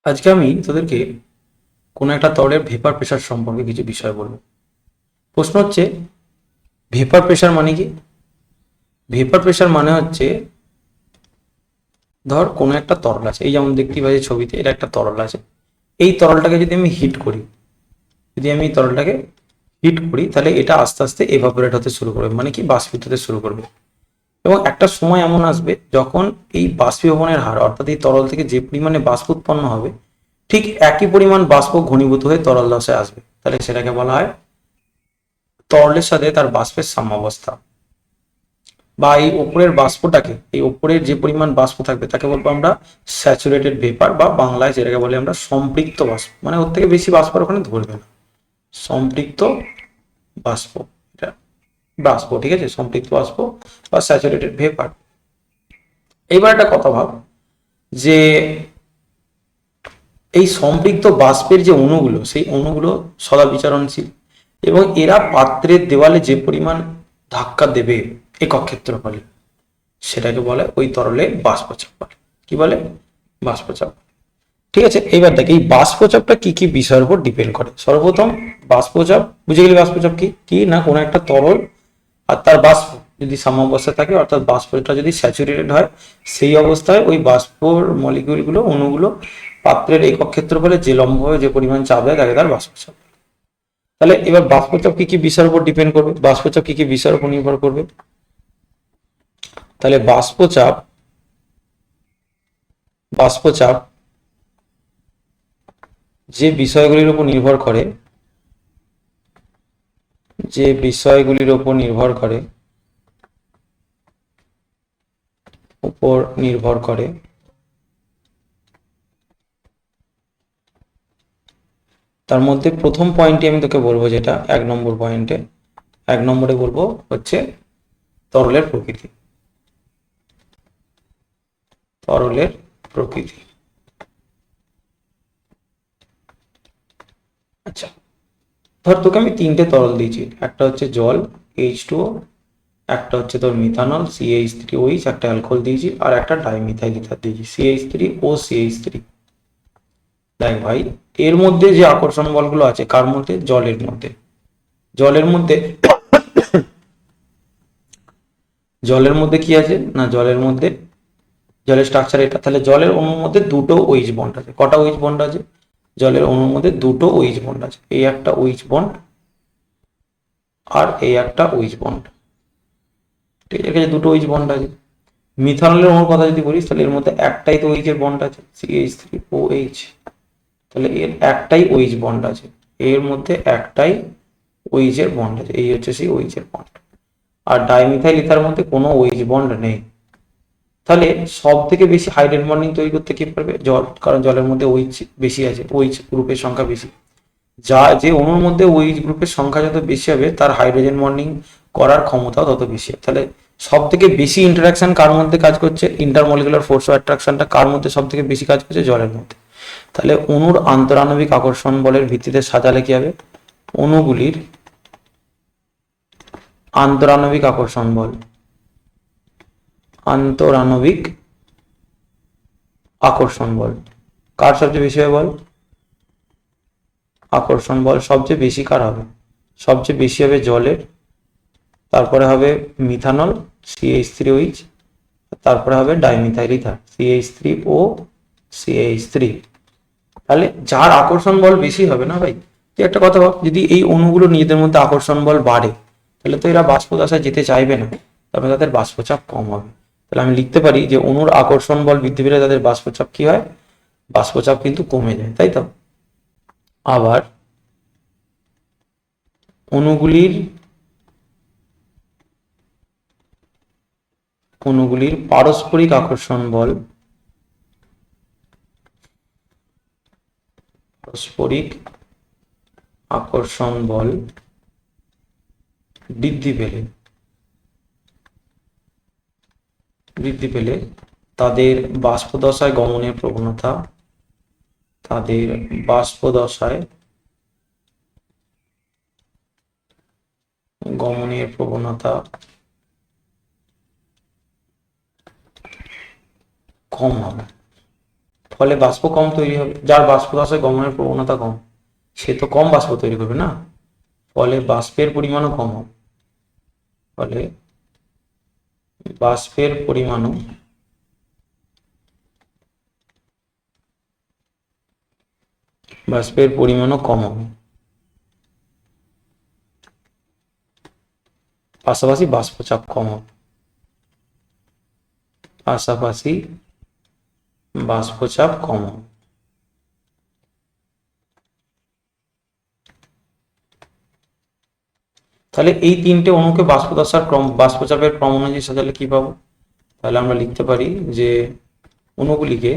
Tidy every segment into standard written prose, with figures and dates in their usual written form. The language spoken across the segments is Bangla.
আজকে আমি তোদেরকে কোনো একটা তরলের ভেপার প্রেশার সম্পর্কে কিছু বিষয় বলবো। প্রশ্ন হচ্ছে, ভেপার প্রেশার মানে কি? ভেপার প্রেশার মানে হচ্ছে, ধর কোনো একটা তরল আছে, এই যেমন দেখতে পাচ্ছি ছবিতে, এটা একটা তরল আছে। এই তরলটাকে যদি আমি হিট করি, যদি আমি এই তরলটাকে হিট করি, তাহলে এটা আস্তে আস্তে এভাপোরেট হতে শুরু করবে, মানে কি বাষ্পীভূত হতে শুরু করবে। এবং একটা সময় এমন আসবে যখন এই বাষ্পীভবনের হার, অর্থাৎ এই তরল থেকে যে পরিমাণে বাষ্প উৎপন্ন হবে, ঠিক একই পরিমাণ বাষ্প ঘনীভূত হয়ে তরল দশায় আসবে। তাহলে সেটাকে বলা হয় তরলের সাথে তার বাষ্পের সাম্যাবস্থা। বা এই ওপরের বাষ্পটাকে, এই ওপরের যে পরিমাণ বাষ্প থাকবে তাকে বলবো আমরা স্যাচুরেটেড ভেপার, বা বাংলায় যেটাকে বলি আমরা সম্পৃক্ত বাষ্প। মানে ওর থেকে বেশি বাষ্প আর ওখানে ধরবে না, সম্পৃক্ত বাষ্প। এটা বাষ্প, ঠিক আছে, সম্পৃক্ত বাষ্প বা স্যাচুরেটেড ভেপার। এইবার একটা কথা ভাব, যে এই সম্পৃক্ত বাষ্পের যে অণুগুলো, সেই অণুগুলো সদা বিচরণশীল, এবং এরা পাত্রের দেওয়ালে যে পরিমাণ ধাক্কা দেবে একক ক্ষেত্রফলে, সেটাকে বলে ওই তরলে বাষ্পচাপ বলে। কি বলে? বাষ্পচাপ। ঠিক আছে, এইবার দেখ এই বাষ্পচাপটা কি কি বিষয়ের উপর ডিপেন্ড করে। সর্বপ্রথম, বাষ্পচাপ বুঝে গেলি। বাষ্পচাপ কি কি না, কোনো একটা তরল আর তার বাষ্প যদি সাম্যাবস্থায় থাকে, অর্থাৎ বাষ্পটা যদি স্যাচুরেটেড হয়, সেই অবস্থায় ওই বাষ্পর মলিকিউলগুলো, অণুগুলো পাত্রের একক ক্ষেত্রফলে যে লম্বভাবে যে পরিমাণ চাপ দেয় তাকে তার বাষ্পচাপ। তাহলে এবার বাষ্পচাপ কি কি বিষয়ের উপর ডিপেন্ড করবে, বাষ্পচাপ কি কি বিষয়ের উপর নির্ভর করবে? তাহলে বাষ্পচাপ, বাষ্পচাপ যে বিষয়গুলির উপর নির্ভর করে, যে বিষয়গুলির উপর নির্ভর করে, উপর নির্ভর করে, তার মধ্যে প্রথম পয়েন্টটি আমি তোকে বলবো, যেটা 1 নম্বর পয়েন্টে, 1 নম্বরে বলবো হচ্ছে তরলের প্রকৃতি। তরলের প্রকৃতি। আচ্ছা, ধর তোকে আমি 3টে তরল দিয়েছি, একটা হচ্ছে জল H2O, একটা হচ্ছে তোর মিথানল CH3OH, একটা অ্যালকোহল দিয়েছি, আর একটা ডাইমিথাইল ইথার দিয়েছি CH3OCH3। দেখ ভাই, এর মধ্যে যে আকর্ষণ বলগুলো আছে, কার মধ্যে? জলের মধ্যে। জলের মধ্যে, জলের মধ্যে কি আছে না, জলের মধ্যে, জলের স্ট্রাকচার এটা। তাহলে জলের অণুর মধ্যে দুটো ওইচ বন্ড আছে। কটা ওইচ বন্ড আছে? জলের অণুর মধ্যে দুটো ওইচ বন্ড আছে। এই একটা ওইচ বন্ড, আর এই একটা ওইচ বন্ড। ঠিক আছে, দুটো ওইচ বন্ড আছে। মিথানলের অণুর কথা যদি বলিস, তাহলে এর মধ্যে একটাই তো ওইচের বন্ড আছে, CH3OH। তাহলে এর একটাই ওইচ বন্ড আছে, এর মধ্যে একটাই ওইচের বন্ড আছে, এই হচ্ছে সেই ওইচের বন্ড। আর ডাইমিথাইল ইথার মধ্যে কোনো ওইচ বন্ড নেই। তাহলে সব থেকে বেশি হাইড্রোজেন বন্ডিং তৈরি করতে কি পারবে? জল, কারণ জলের মধ্যে ওইচ বেশি আছে, ওইচ গ্রুপের সংখ্যা বেশি। যা যে অণুর মধ্যে ওইচ গ্রুপের সংখ্যা যত বেশি হবে, তার হাইড্রোজেন বন্ডিং করার ক্ষমতাও তত বেশি হবে। তাহলে সব থেকে বেশি ইন্টারাকশন কার মধ্যে কাজ করছে? ইন্টারমলিকুলার ফোর্স অফ অ্যাট্রাকশনটা কার মধ্যে সব থেকে বেশি কাজ করছে? জলের মধ্যে। তাহলে অণুর আন্তরাণবিক আকর্ষণ বলের ভিত্তিতে সাজালে কি হবে? অণুগুলির আন্তরাণবিক আকর্ষণ বল, আন্তরাণবিক আকর্ষণ বল কার সবচেয়ে বেশি হবে বল? আকর্ষণ বল সবচেয়ে বেশি কার হবে? সবচেয়ে বেশি হবে জলের, তারপরে হবে মিথানল CH3OH, তারপরে হবে ডাইমিথাইল ইথার CH3O CH3। তাহলে যার আকর্ষণ বল বেশি হবে না ভাই, তুই একটা কথা ভাব, যদি এই অণুগুলো নিজেদের মধ্যে আকর্ষণ বল বাড়ে, তাহলে তো এরা বাষ্প দশায় যেতে চাইবে না, তবে তাদের বাষ্পচাপ কম হবে। তাহলে আমি লিখতে পারি যে অণুর আকর্ষণ বল বৃদ্ধি পেলে তাদের বাষ্পচাপ কি হয়? বাষ্পচাপ কিন্তু কমে যায়, তাই তো। আবার অণুগুলির, অণুগুলির পারস্পরিক আকর্ষণ বল, পারস্পরিক আকর্ষণ বল বৃদ্ধি পেলে, বৃদ্ধি পেলে তাদের বাষ্পদশায় গমনের প্রবণতা, তাদের বাষ্পদশায় গমনের প্রবণতা কম হবে। ফলে বাষ্প কম তৈরি হবে। যার বাষ্প দশায় গমনের প্রবণতা কম, সে তো কম বাষ্প তৈরি করবে না, ফলে বাষ্পের পরিমাণও কম হবে। ফলে বাষ্পের পরিমাণও কম হবে। পাশাপাশি বাষ্পচাপ কম হবে। পাশাপাশি বাষ্পচাপ কম হবে। তাহলে এই তিনটে অণুকে বাষ্পদশার ক্রম, বাষ্পচাপের ক্রম অনুযায়ী সাজালে কি পাবো? তাহলে আমরা লিখতে পারি যে অণুগুলিকে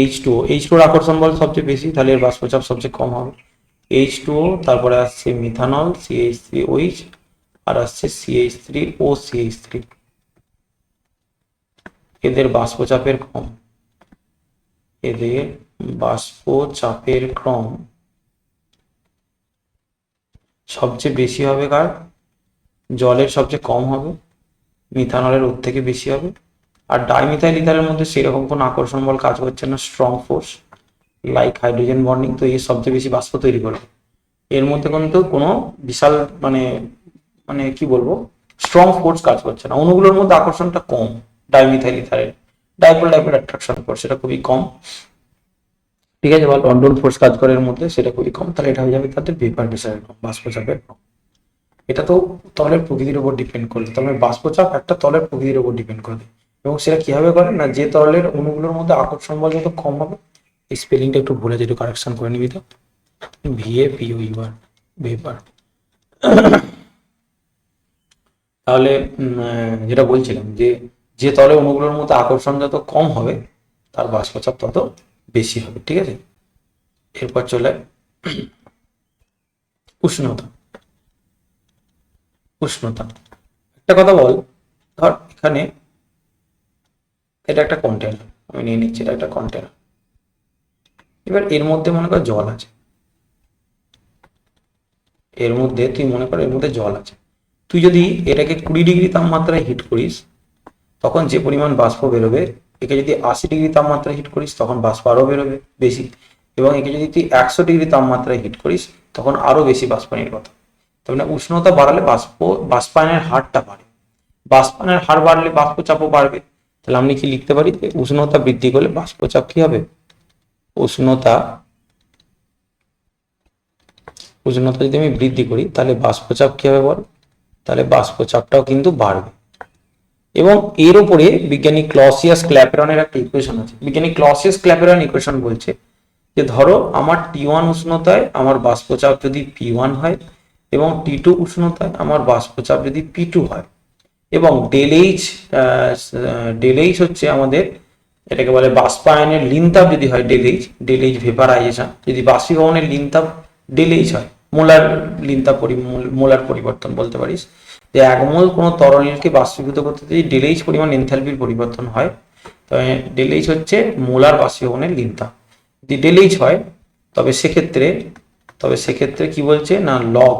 H2O আকর্ষণ বল সবচেয়ে বেশি, তাহলে এর বাষ্পচাপ সবচেয়ে কম হবে। H2O, তারপরে আসছে মিথানল CH3OH, আর আসছে CH3OCH3। এদের বাষ্পচাপের ক্রম, এদের বাষ্পচাপের ক্রম সবচেয়ে বেশি হবে কার? জলের সবচেয়ে কম হবে, মিথানলের ওর থেকে বেশি হবে। আর ডাইমিথাইল ইথারের মধ্যে সেরকম কোনো আকর্ষণ বল কাজ করছে না, strong force like hydrogen bonding, তো এর সবচেয়ে বেশি বাষ্প তৈরি করবে। এর মধ্যে কিন্তু কোনো বিশাল মানে মানে কি বলবো, স্ট্রং ফোর্স কাজ করছে না। অণুগুলোর মধ্যে আকর্ষণটা কম, ডাইমিথাইল ইথারের ডাইপোল ডাইপোল অ্যাট্রাকশন ফোর্স সেটা খুবই কম, ঠিক আছে, বা লন্ডন ফোর্স কাজ করে এর মধ্যে, সেটা খুবই কম। তাহলে এটা হয়ে যাবে তাদের ভেপার প্রেসারের কম, বাষ্পচাপের কম। এটা তো তলের প্রকৃতির উপর ডিপেন্ড করবে, তবে বাষ্পচাপ একটা তলের প্রকৃতির উপর ডিপেন্ড করবে। এবং সেটা কিভাবে করে না, যে তলের অণুগুলোর মধ্যে আকর্ষণ বল যত কম হবে, এই স্পেলিংটা একটু ভুলে একটু কারেকশন করে নিবি তো, VAPOR, ভেপার। তাহলে যেটা বলছিলাম যে যে তলে অণুগুলোর মধ্যে আকর্ষণ যত কম হবে, তার বাষ্পচাপ তত বেশি হবে, ঠিক আছে। এরপর চলে উষ্ণতা। উষ্ণতা একটা কথা বল, ধর এখানে এটা একটা কন্টেনার, আমি নিয়ে নিচ্ছি, এটা একটা কন্টেনার। এবার এর মধ্যে মনে কর জল আছে, এর মধ্যে তুই মনে কর এর মধ্যে জল আছে। তুই যদি এটাকে 20 ডিগ্রি তাপমাত্রায় হিট করিস, তখন যে পরিমাণ বাষ্প বেরোবে, একে যদি 80 ডিগ্রি তাপমাত্রায় হিট করিস তখন বাষ্প আরো বেরোবে বেশি, এবং একে যদি তুই 100 ডিগ্রি তাপমাত্রায় হিট করিস তখন আরো বেশি বাষ্প নির্গত। তার মানে উষ্ণতা বাড়ালে বাষ্পায়নের হারটা বাড়ে, বাষ্পায়নের হার বাড়লে বাষ্পচাপও বাড়বে। তাহলে আমি কি লিখতে পারি, উষ্ণতা বৃদ্ধি করলে বাষ্পচাপ কি হবে? উষ্ণতা উষ্ণতা যদি আমি বৃদ্ধি করি তাহলে বাষ্পচাপ কি হবে বল? তাহলে বাষ্পচাপটাও কিন্তু বাড়বে। এবং এর উপরে বিজ্ঞানী ক্লসিয়াস ক্ল্যাপেরনের একটা ইকুয়েশন আছে। বিজ্ঞানী ক্লসিয়াস ক্ল্যাপেরন ইকুয়েশন বলছে যে ধরো আমার T1 উষ্ণতায় আমার বাষ্পচাপ যদি P1 হয়, এবং T2 উষ্ণতায় আমার বাষ্পচাপ যদি P2 হয়, এবং ডেল এইচ হচ্ছে আমাদের, এটাকে বলে বাষ্পায়নের লিনতাপ যদি হয় ডেল এইচ ভেপারাইজেশন, যদি বাষ্পীভবনের লিনতাপ ডেল এইচ হয়, মোলার লিনতাপ মোলার পরিবর্তন বলতে পারিস, যে এক মোল কোনো তরলকে বাষ্পীভূত করতে যদি ডেল এইচ পরিমাণ এনথালপির পরিবর্তন হয়, তবে ডেল এইচ হচ্ছে মোলার বাষ্পীভবনের লিনতাপ। যদি ডেল এইচ হয় তবে সেক্ষেত্রে কি বলছে না, লগ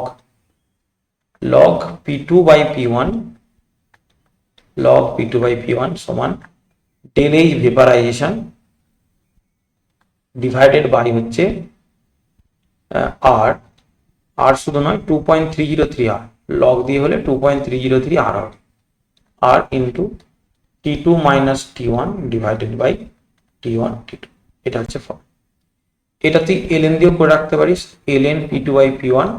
P2/P1 সমান del H vaporization divided by হচ্ছে আর শুধু নয় 2.303 আর, লগ দিয়ে হলে 2.303 আর হবে, R into T2 minus T1 divided by T1 T2। এটা হচ্ছে ফর্ম। এটা তুই ln দিয়েও করে রাখতে পারিস, ln P2/P1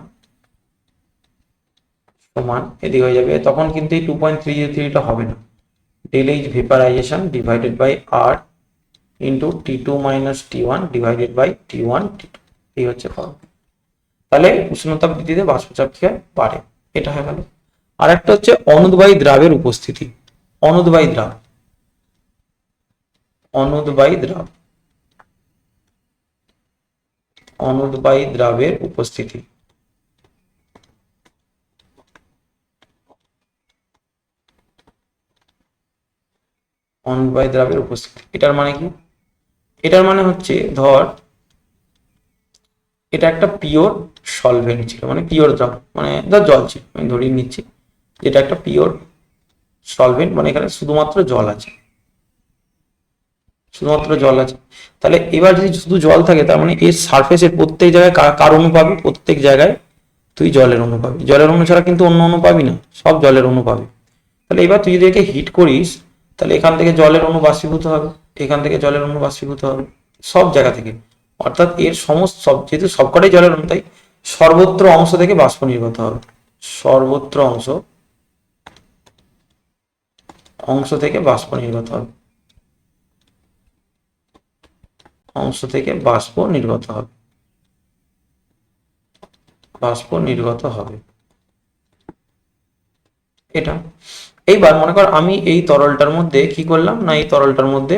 সমান এদিকে হয়ে যাবে, তখন কিন্তু এই 2.303টা হবে না, del H vaporization divided by R into T2 minus T1 divided by T1 T2। এই হচ্ছে ফর্ম। তাহলে উষ্ণতা বৃদ্ধিতে বাষ্পচাপ কি হয়? বাড়ে। এটা হয়ে গেল। আর একটা হচ্ছে অনুদ্বায়ী দ্রাবের উপস্থিতি। অনুদ্বায়ী দ্রাব, অনুদ্বায়ী দ্রাবের উপস্থিতি। অনুদ্বায়ী দ্রাবের উপস্থিতি এটার মানে কি? এটার মানে হচ্ছে ধর এটা একটা পিওর সলভেন্ট ছিল, মানে পিওর দ্রব, মানে ধর জল ছিল, আমি ধরিয়ে নিচ্ছি এটা একটা পিওর সলভেন্ট, মানে এখানে শুধুমাত্র জল আছে। শুধুমাত্র জল আছে। তাহলে এবার যদি শুধু জল থাকে, তার মানে এর সারফেসের প্রত্যেক জায়গায় কার অণু পাবি? প্রত্যেক জায়গায় তুই জলের অণু পাবি। জলের অণু ছাড়া কিন্তু অন্য অণু পাবি না, সব জলের অণু পাবি। তাহলে এবার তুই যদি একে হিট করিস, তাহলে এখান থেকে জলের অণু বাষ্পীভূত হবে, এখান থেকে জলের অণু বাষ্পীভূত হবে, সব জায়গা থেকে। অর্থাৎ এর সমস্ত যেহেতু সবকটাই জলের অণু, তাই সর্বত্র অংশ থেকে বাষ্প নির্গত হবে। সর্বত্র অংশ থেকে বাষ্প নির্গত হবে, অংশ থেকে বাষ্প নির্গত হবে, বাষ্প নির্গত হবে। এটা এইবার মনে কর আমি এই তরলটার মধ্যে কি করলাম না, এই তরলটার মধ্যে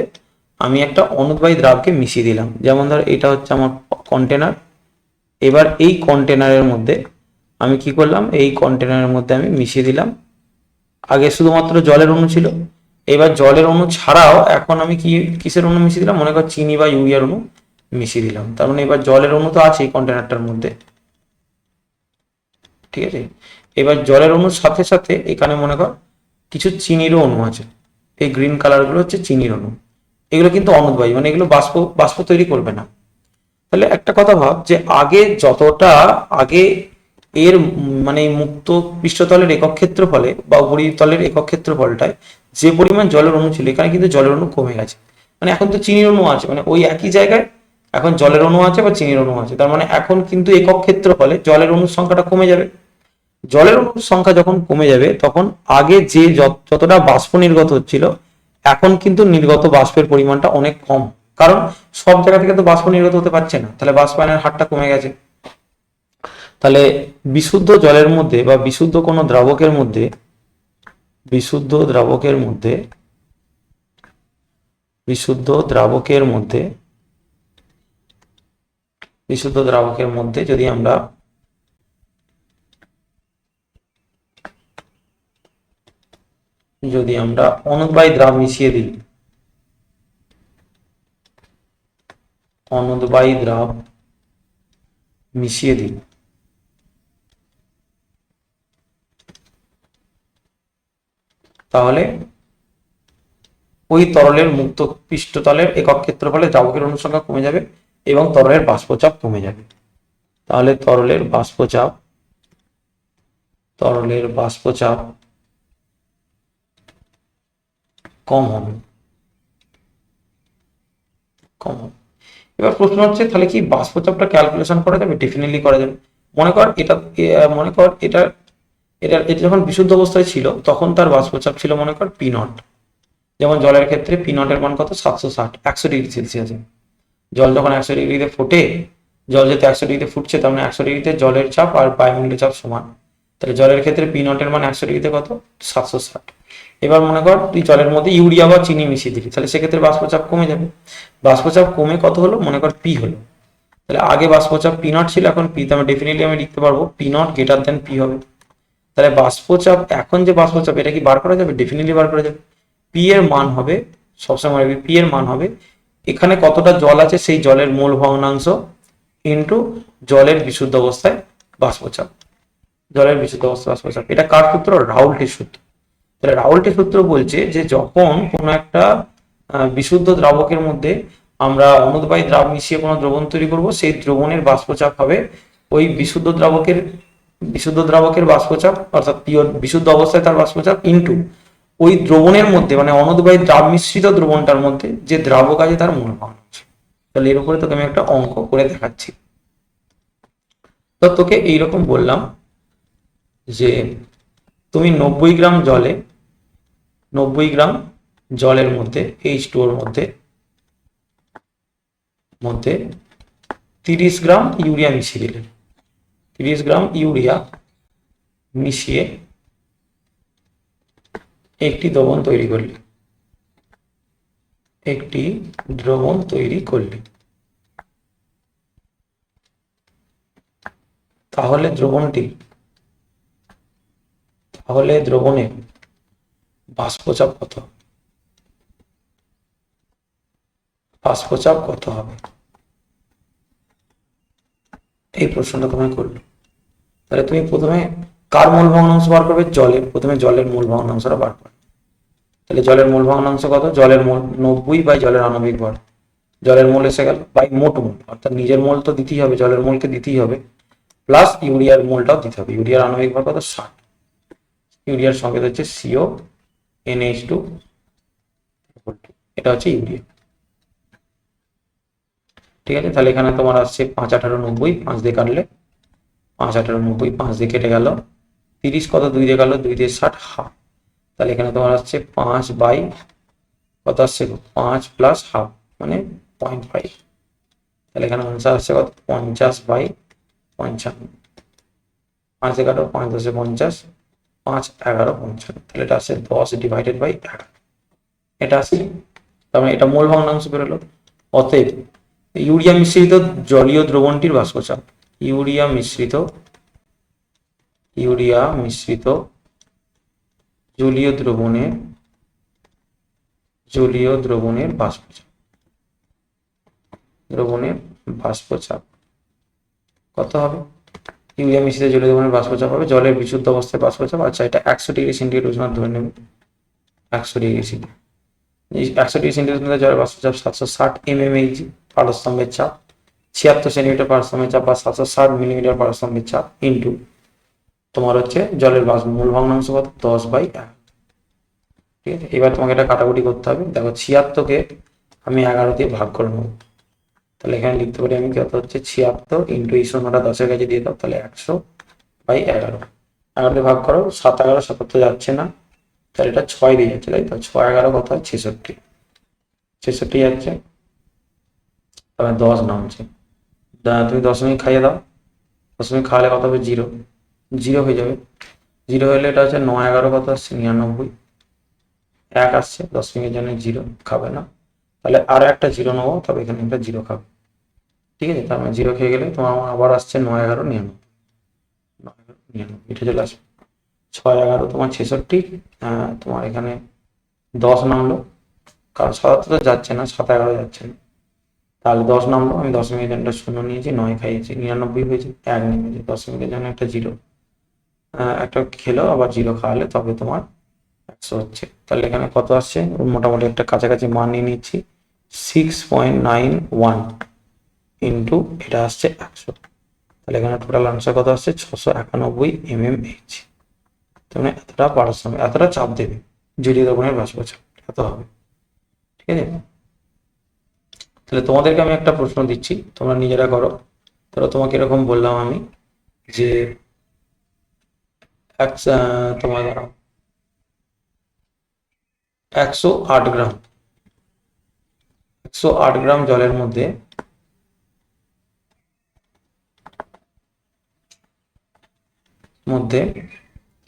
আমি একটা অনুদ্বায়ী দ্রাবকে মিশিয়ে দিলাম। যেমন ধর এটা হচ্ছে আমার কন্টেনার। এবার এই কন্টেনারের মধ্যে আমি কি করলাম, এই কন্টেনারের মধ্যে আমি মিশিয়ে দিলাম। আগে শুধুমাত্র জলের অণু ছিল, এবার জলের অণু ছাড়াও এখন আমি কিসের অণু মিশিয়ে দিলাম? মনে কর চিনি বা ইউরিয়ার অণু মিশিয়ে দিলাম। তার মানে এবার জলের অণু তো আছে এই কন্টেনারটার মধ্যে, ঠিক আছে। এবার জলের অণুর সাথে সাথে এখানে মনে কর কিছু চিনিরও অণু আছে। এই গ্রিন কালার গুলো হচ্ছে চিনির অণু। এগুলো কিন্তু অনুদ্বায়ী, মানে এগুলো বাষ্প বাষ্প তৈরি করবে না। তাহলে একটা কথা ভাব, যে আগে যতটা আগে এর মানে মুক্ত পৃষ্ঠতলের একক ক্ষেত্রফলে বা উপরিতলের একক ক্ষেত্রফলটায় যে পরিমাণ জলের অণু ছিল, এখানে কিন্তু জলের অণু কমে গেছে। মানে এখন তো চিনির অণু আছে, মানে ওই একই জায়গায় এখন জলের অণু আছে বা চিনির অণু আছে। তার মানে এখন কিন্তু একক ক্ষেত্রফলে জলের অণুর সংখ্যাটা কমে যাবে। জলের অণুর সংখ্যা যখন কমে যাবে, তখন আগে যে যতটা বাষ্প নির্গত হচ্ছিল, এখন কিন্তু নির্গত বাষ্পের পরিমাণটা অনেক কম। কারণ সব জায়গা থেকে তো বাষ্প নির্গত হতে পারছে না, তাহলে বাষ্পায়নের হারটা কমে গেছে। তাহলে বিশুদ্ধ জলের মধ্যে বা বিশুদ্ধ কোনো দ্রাবকের মধ্যে, বিশুদ্ধ দ্রাবকের মধ্যে, বিশুদ্ধ দ্রাবকের মধ্যে, বিশুদ্ধ দ্রাবকের মধ্যে যদি আমরা অনুদ্বায়ী দ্রাব মিশিয়ে দিই, অনুদ্বায়ী দ্রাব মিশিয়ে দিই, তাহলে ওই তরলের মুক্ত পৃষ্ঠতলের একক ক্ষেত্রফলে দ্রাবকের অণুর সংখ্যা কমে যাবে এবং তরলের বাষ্পচাপ কমে যাবে। তাহলে তরলের বাষ্পচাপ কম হবে, কম হবে। এবার প্রশ্ন হচ্ছে, তাহলে কি বাষ্পচাপটা ক্যালকুলেশন করা যাবে? ডেফিনেটলি করা যাবে। মনে কর এটা মনে কর এটা এটা এটা যখন বিশুদ্ধ অবস্থায় ছিল, তখন তার বাষ্পচাপ ছিল মনে কর পি নট। যেমন জলের ক্ষেত্রে পি নটের মান কত? 760, 100°C। জল যখন 100°তে ফোটে, জল যেহেতু 100°তে ফুটছে, তার মানে 100°তে জলের চাপ আর বায়ুমণ্ডলের চাপ সমান। তাহলে জলের ক্ষেত্রে পি নটের মান 100°তে কত? 760। এবার মনে কর তুই জলের মধ্যে ইউরিয়া বা চিনি মিশিয়ে দিলি, তাহলে সেক্ষেত্রে বাষ্পচাপ কমে যাবে। বাষ্পচাপ কমে কত হলো? মনে কর পি হলো। তাহলে আগে বাষ্পচাপ পি নট ছিল, এখন পি। তাহলে ডেফিনেটলি আমি লিখতে পারবো P not greater than P হবে। তাহলে বাষ্পচাপ, এখন যে বাষ্পচাপ, এটা কি বার করা যাবে? ডেফিনেটলি বার করা যাবে। পি এর মান হবে, সবসময় পি এর মান হবে এখানে কতটা জল আছে সেই জলের মোল ভগ্নাংশ ইন্টু জলের বিশুদ্ধ অবস্থায় বাষ্পচাপ, জলের বিশুদ্ধ অবস্থায় বাষ্পচাপ। এটা কার সূত্র? রাউল্টের সূত্র। তাহলে রাউল্টের সূত্র বলছে যে যখন কোনো একটা বিশুদ্ধ দ্রাবকের মধ্যে আমরা অনুদ্বায়ী দ্রাব মিশিয়ে কোনো দ্রবণ তৈরি করব, সেই দ্রবণের বাষ্পচাপ হবে ওই বিশুদ্ধ দ্রাবকের বাষ্পচাপ, অর্থাৎ পিওর বিশুদ্ধ অবস্থায় তার বাষ্পচাপ ইন্টু ওই দ্রবণের মধ্যে, মানে অনুদ্বায়ী দ্রাব মিশ্রিত দ্রবণটার মধ্যে যে দ্রাবক আছে তার মোল ভগ্নাংশ। তাহলে এর উপরে তোকে আমি একটা অঙ্ক করে দেখাচ্ছি। তো তোকে এইরকম বললাম যে তুমি 90 গ্রাম জলের মধ্যে H2O এর মধ্যে 30 গ্রাম ইউরিয়া মিশিয়ে দিলে, 30 গ্রাম ইউরিয়া মিশিয়ে একটি দ্রবণ তৈরি করলে, তাহলে দ্রবণের বাষ্পচাপ কত হবে? এই প্রশ্নটা তোমায় করলো। তাহলে তুমি প্রথমে কার মোল ভগ্নাংশ বার করবে? জলের। প্রথমে জলের মোল ভগ্নাংশটা বার করবে। তাহলে জলের মোল ভগ্নাংশ কত? জলের মোল 90 বাই জলের আণবিক ভর। জলের মোল এসে গেল বাই মোট মোল, অর্থাৎ নিজের মোল তো দিতেই হবে, জলের মোলকে দিতেই হবে, প্লাস ইউরিয়ার মোলটাও দিতে হবে। ইউরিয়ার আণবিক ভর কত? 60। ইউরিয়ার সংকেত হচ্ছে CO NH2, এটা হচ্ছে ইউরিয়া। ঠিক আছে, তাহলে এখানে তোমার আসছে 5 18 90, 5 দিয়ে কাটলে 5 18 90, 5 দিয়ে কেটে গেল 30, কত 2 দিয়ে কাটলো 2 দিয়ে 60, হাফ। তাহলে এখানে তোমার আসছে 5 বাই কত আসছে? 5 প্লাস হাফ মানে 0.5। তাহলে এখানে আনসার আসছে কত? 50 বাই 55। 5 দিয়ে কাটো, 5 10 50, 5 11 55। তাহলে এটা আসছে 10 ডিভাইডেড বাই 11, এটা আসছে। তার মানে এটা মোল ভগ্নাংশ বেরোলো। অতএব ইউরিয়া মিশ্রিত জলীয় দ্রবণটির বাষ্পচাপ, ইউরিয়া মিশ্রিত জলীয় দ্রবণের বাষ্পচাপ কত হবে? ইউরিয়া মিশ্রিত জলীয় দ্রবণের বাষ্পচাপ হবে জলের বিশুদ্ধ অবস্থায় বাষ্পচাপ। আচ্ছা, এটা 100°C উষ্ণতা ধরে নেব, 100°C। 100°C জলের বাষ্পচাপ 760 mmHg, পারস্তম্ভের চাপ 76 সেন্টিমিটার পারস্তম্ভের চাপ বা 760 মিলিমিটার পারস্তম্ভের চাপ ইন্টু তোমার হচ্ছে জলের মোল ভগ্নাংশ কত? 10/11। ঠিক আছে, এবার তোমাকে এটা কাটাকুটি করতে হবে। দেখো 76কে আমি 11 দিয়ে ভাগ করে নেবো, তাহলে এখানে লিখতে পারি আমি কত হচ্ছে 76 ইন্টু এই শূন্যটা 10-এর কাছে দিয়ে দাও, তাহলে 100/11। 11 দিয়ে ভাগ করো, 7 11 77 যাচ্ছে না, তাহলে এটা 6 দিয়ে যাচ্ছে, তাই তো 6 11 কত হয়? 66 যাচ্ছে, তবে 10 নামছে। তুমি দশমিক খাইয়ে দাও, দশমিক খাওয়ালে কত হবে? 0 0 হয়ে যাবে। 0 হলে এটা হচ্ছে 9 11 কত আসছে? 99। 1 আসছে, দশমিকের জন্য 0 খাবে না, তাহলে আরো একটা 0 নেবো, তবে এখানে একটা 0 খাবে। ঠিক আছে, তার মানে 0 খেয়ে গেলে তোমার আবার আসছে 9 11 99, 9 11 99 এটা চলে আসবে। 6 11 তোমার 66, তোমার এখানে 10 নামলো, কারণ 77 তো যাচ্ছে না, 7 11 যাচ্ছে না, তাহলে 10 নামলো। আমি দশমিকের জন্য 0 নিয়েছি, 9 খাইয়েছি, 99 হয়েছে, 1 নেমেছে, দশমিকের জন্য একটা 0, একটা খেলো, আবার 0 খাওয়ালে তবে তোমার 100 হচ্ছে। তাহলে এখানে কত আসছে? মোটামুটি একটা কাছাকাছি মান নিয়ে নিচ্ছি, 6.91 ইন্টু এটা আসছে 100। তাহলে এখানে টোটাল আনসার কত আসছে? 691 mmH। মানে এতটা পারস্তম্ভ, এতটা চাপ দেবে জলীয় দ্রবণের বাষ্পচাপ, এত হবে। ঠিক আছে, তাহলে তোমাদেরকে আমি একটা প্রশ্ন দিচ্ছি, তোমরা নিজেরা করো। ধরো তোমাকে এরকম বললাম আমি যে তোমার দাঁড়াও 108 গ্রাম 108 গ্রাম জলের মধ্যে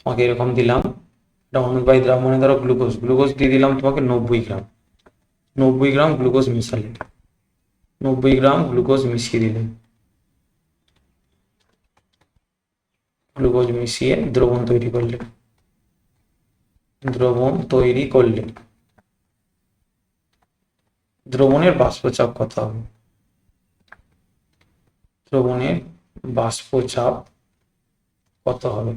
তোমাকে এরকম দিলাম, এটা অনুবায়ী দ্রাবণ, মনে ধরো গ্লুকোজ দিয়ে দিলাম তোমাকে 90 গ্রাম গ্লুকোজ মিশালে, 90 গ্রাম গ্লুকোজ মিশিয়ে দিলে, গ্লুকোজ মিশিয়ে দ্রবণ তৈরি করলে দ্রবণের বাষ্পচাপ কত হবে? দ্রবণের বাষ্পচাপ কত হবে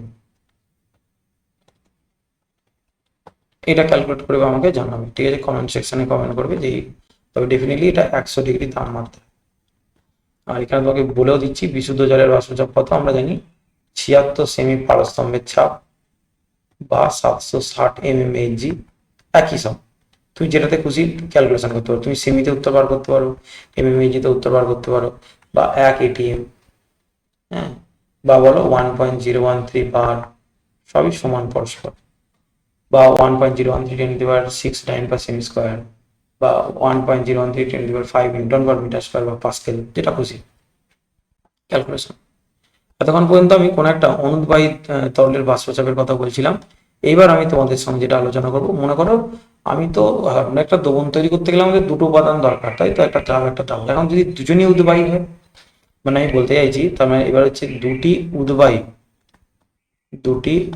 এটা ক্যালকুলেট করে আমাকে জানাবে। ঠিক আছে, কমেন্ট সেকশনে কমেন্ট করবে যে, তবে ডেফিনেটলি এটা 100° তাপমাত্রা। আর এখানে তোমাকে বলেও দিচ্ছি বিশুদ্ধ জলের বাষ্পচাপ কত আমরা জানি, 76 সেমি পারস্তম্ভের চাপ বা 760 mmHg, একই সব। তুমি যেটাতে খুশি ক্যালকুলেশন করতে পারো, তুমি সেমিতে উত্তর বার করতে পারো, mmHg তে উত্তর বার করতে পারো, বা 1 ATM, হ্যাঁ, বা বলো 1.013 বার, সবই সমান পরস্পর, বা 1.013 10 to the power 6 9 স্কোয়ার, বা 1.013 10 to the power 5 newton per metre square বা পাস্কেল, যেটা খুশি ক্যালকুলেশন। এতক্ষণ পর্যন্ত আমি কোন একটা অনুদ্বায়ী তরলের বাষ্পচাপের কথা বলছিলাম। এইবার আমি তোমাদের সঙ্গে যেটা আলোচনা করব, মনে করো আমি তো একটা দ্রবণ তৈরি করতে গেলে আমাদের দুটো উপাদান দরকার, তাই তো, একটা দ্রাব একটা তরল। এখন যদি দুজনই উদ্বায়ী হয়, মানে আমি বলতে চাইছি তার মানে এবার হচ্ছে দুটি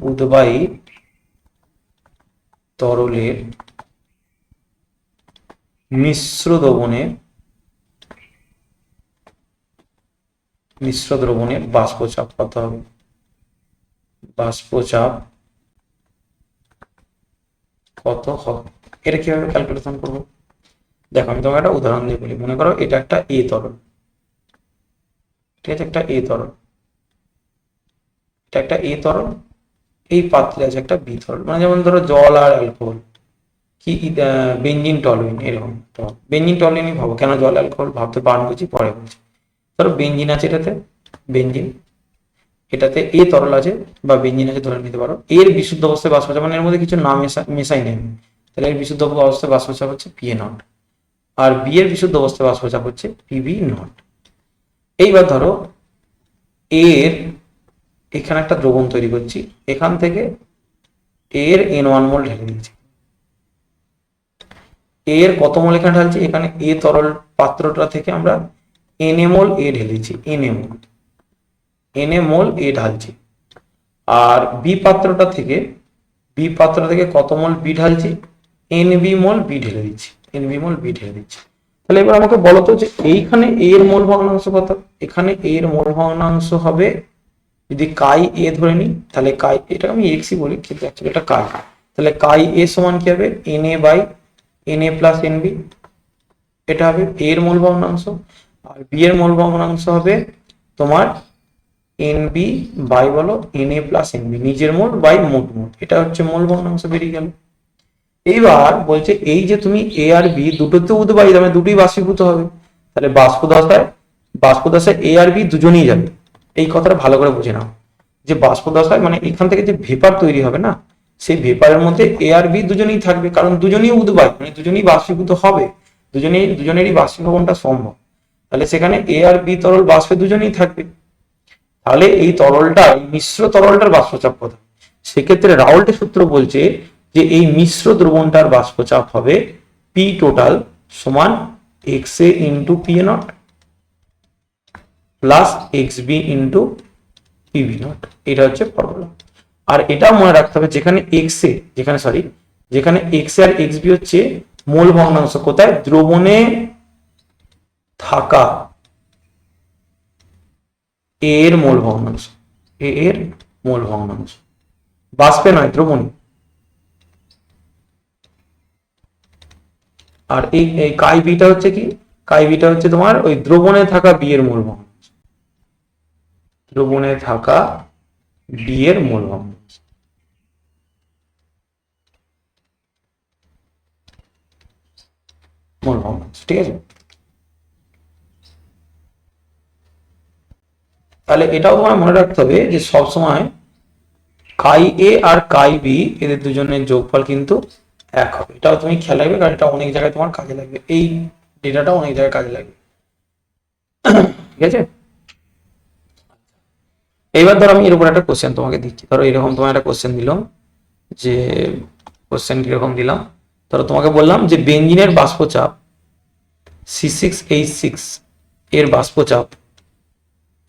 উদ্বায়ী তরলের মিশ্র দ্রবণের বাষ্পচাপ কত হবে? বাষ্পচাপ কত হবে। এটা কিভাবে ক্যালকুলেশন করবো, দেখো আমি তোমাকে একটা উদাহরণ দিয়ে বলি। মনে করো এটা একটা এ তরল, ঠিক আছে, একটা এ তরল, এটা একটা এ তরল, এই পাত্রে আছে একটা বি তরল। মানে যেমন ধরো জল আর অ্যালকোহল, কি বেঞ্জিন টলুইন, এরকম। তো বেঞ্জিন টলুইনই ভাবো, কেন জল অ্যালকোহল ভাবতে পারবো বুঝি, পরে বলছি। ধরো বেঞ্জিন আছে এটাতে, বেঞ্জিন, এটাতে এ তরল আছে বা বেঞ্জিন আছে ধরে নিতে পারো। এর বিশুদ্ধ অবস্থায় বাষ্পচাপ, মানে এর মধ্যে কিছু না মেশাই নেই, তাহলে এর বিশুদ্ধ অবস্থায় বাষ্পচাপ হচ্ছে পিএ নট, আর বি এর বিশুদ্ধ অবস্থায় বাষ্পচাপ হচ্ছে পিবি নট। এইবার ধরো এর এখানে একটা দ্রবণ তৈরি করছি, এখান থেকে এর N1 মোল ঢেলে দিয়েছি। এর কত মোল এখানে ঢালছি, এখানে এ তরল পাত্রটা থেকে আমরা Na মোল এ ঢেলেছি, Na মোল এ ঢালছি। আর বি পাত্র থেকে কত মোল বি ঢালছি, Nb মোল বি ঢেলে দিচ্ছি, তাহলে এবার আমাকে বলো তো যে এইখানে এর মোল ভগ্নাংশ কত। এখানে এর মোল ভগ্নাংশ হবে, যদি কাই এ ধরে নিই, তাহলে কাই, এটা আমি এক্সই বলি কিন্তু অ্যাকচুয়ালি এটা কাই, তাহলে কাই এ সমান কি হবে, Na by Na plus Nb, এটা হবে এর মোল ভগ্নাংশ। আর বি এর মোল ভগ্নাংশ হবে তোমার Nb বাই বলো Na প্লাস Nb, নিজের মোল বাই মোট মোল, এটা হচ্ছে মোল ভগ্নাংশ বেরিয়ে গেল। এইবার বলছে এই যে তুমি এ আর বি দুটোতে উদ্বায়ী, মানে দুটোই বাষ্পীভূত হবে, তাহলে বাষ্প দশায় এ আর বি দুজনেই যাবে। এই কথাটা ভালো করে বুঝে নাও, যে বাষ্প দশায় মানে এখান থেকে যে ভেপার তৈরি হবে না, সেই ভেপারের মধ্যে এ আর বি দুজনেই থাকবে, কারণ দুজনেই উদ্বায়ী, মানে দুজনেই বাষ্পীভূত হবে, দুজনেরই বাষ্পীভবনটা সম্ভব। তাহলে সেখানে এ আর বি তরল বাষ্পে দুজনেই থাকবে। তাহলে এই তরলটা, এই মিশ্র তরলটার বাষ্পচাপ কত, সেক্ষেত্রে রাউল্টের সূত্র বলছে যে এই মিশ্র দ্রবণটার বাষ্পচাপ হবে পি টোটাল সমান X A into P A nought plus X B into PB nought, এটা হচ্ছে ফর্মুলা। আর এটাও মনে রাখতে হবে যেখানে এক্স এ আর এক্স বি হচ্ছে মোল ভগ্নাংশ, কোথায়, দ্রবণে থাকা এর মোল ভগ্নাংশ, এর মোল ভগ্নাংশ, বাষ্পে নয়, দ্রবণে। আর এই কাই বিটা হচ্ছে কি, কাই বিটা হচ্ছে তোমার ওই দ্রবণে থাকা বি এর মোল ভগ্নাংশ, দ্রবণে থাকা বি এর মোল ভগ্নাংশ, ঠিক আছে। তাহলে এটাও তোমার মনে রাখতে হবে যে সবসময় কাই এ আর কাই বি এদের দুজনের যোগফল কিন্তু এক হবে, এটাও তুমি খেয়াল রাখবে, কারণ এটা অনেক জায়গায় তোমার কাজে লাগবে, এই ডেটাটা অনেক জায়গায় কাজে লাগবে, ঠিক আছে। এইবার ধরো আমি এর উপর একটা কোশ্চেন তোমাকে দিচ্ছি, ধরো এরকম তোমার একটা কোশ্চেন দিলাম, যে কোশ্চেন কিরকম দিলাম, ধরো তোমাকে বললাম যে বেঞ্জিনের বাষ্পচাপ C6H6 এর বাষ্পচাপ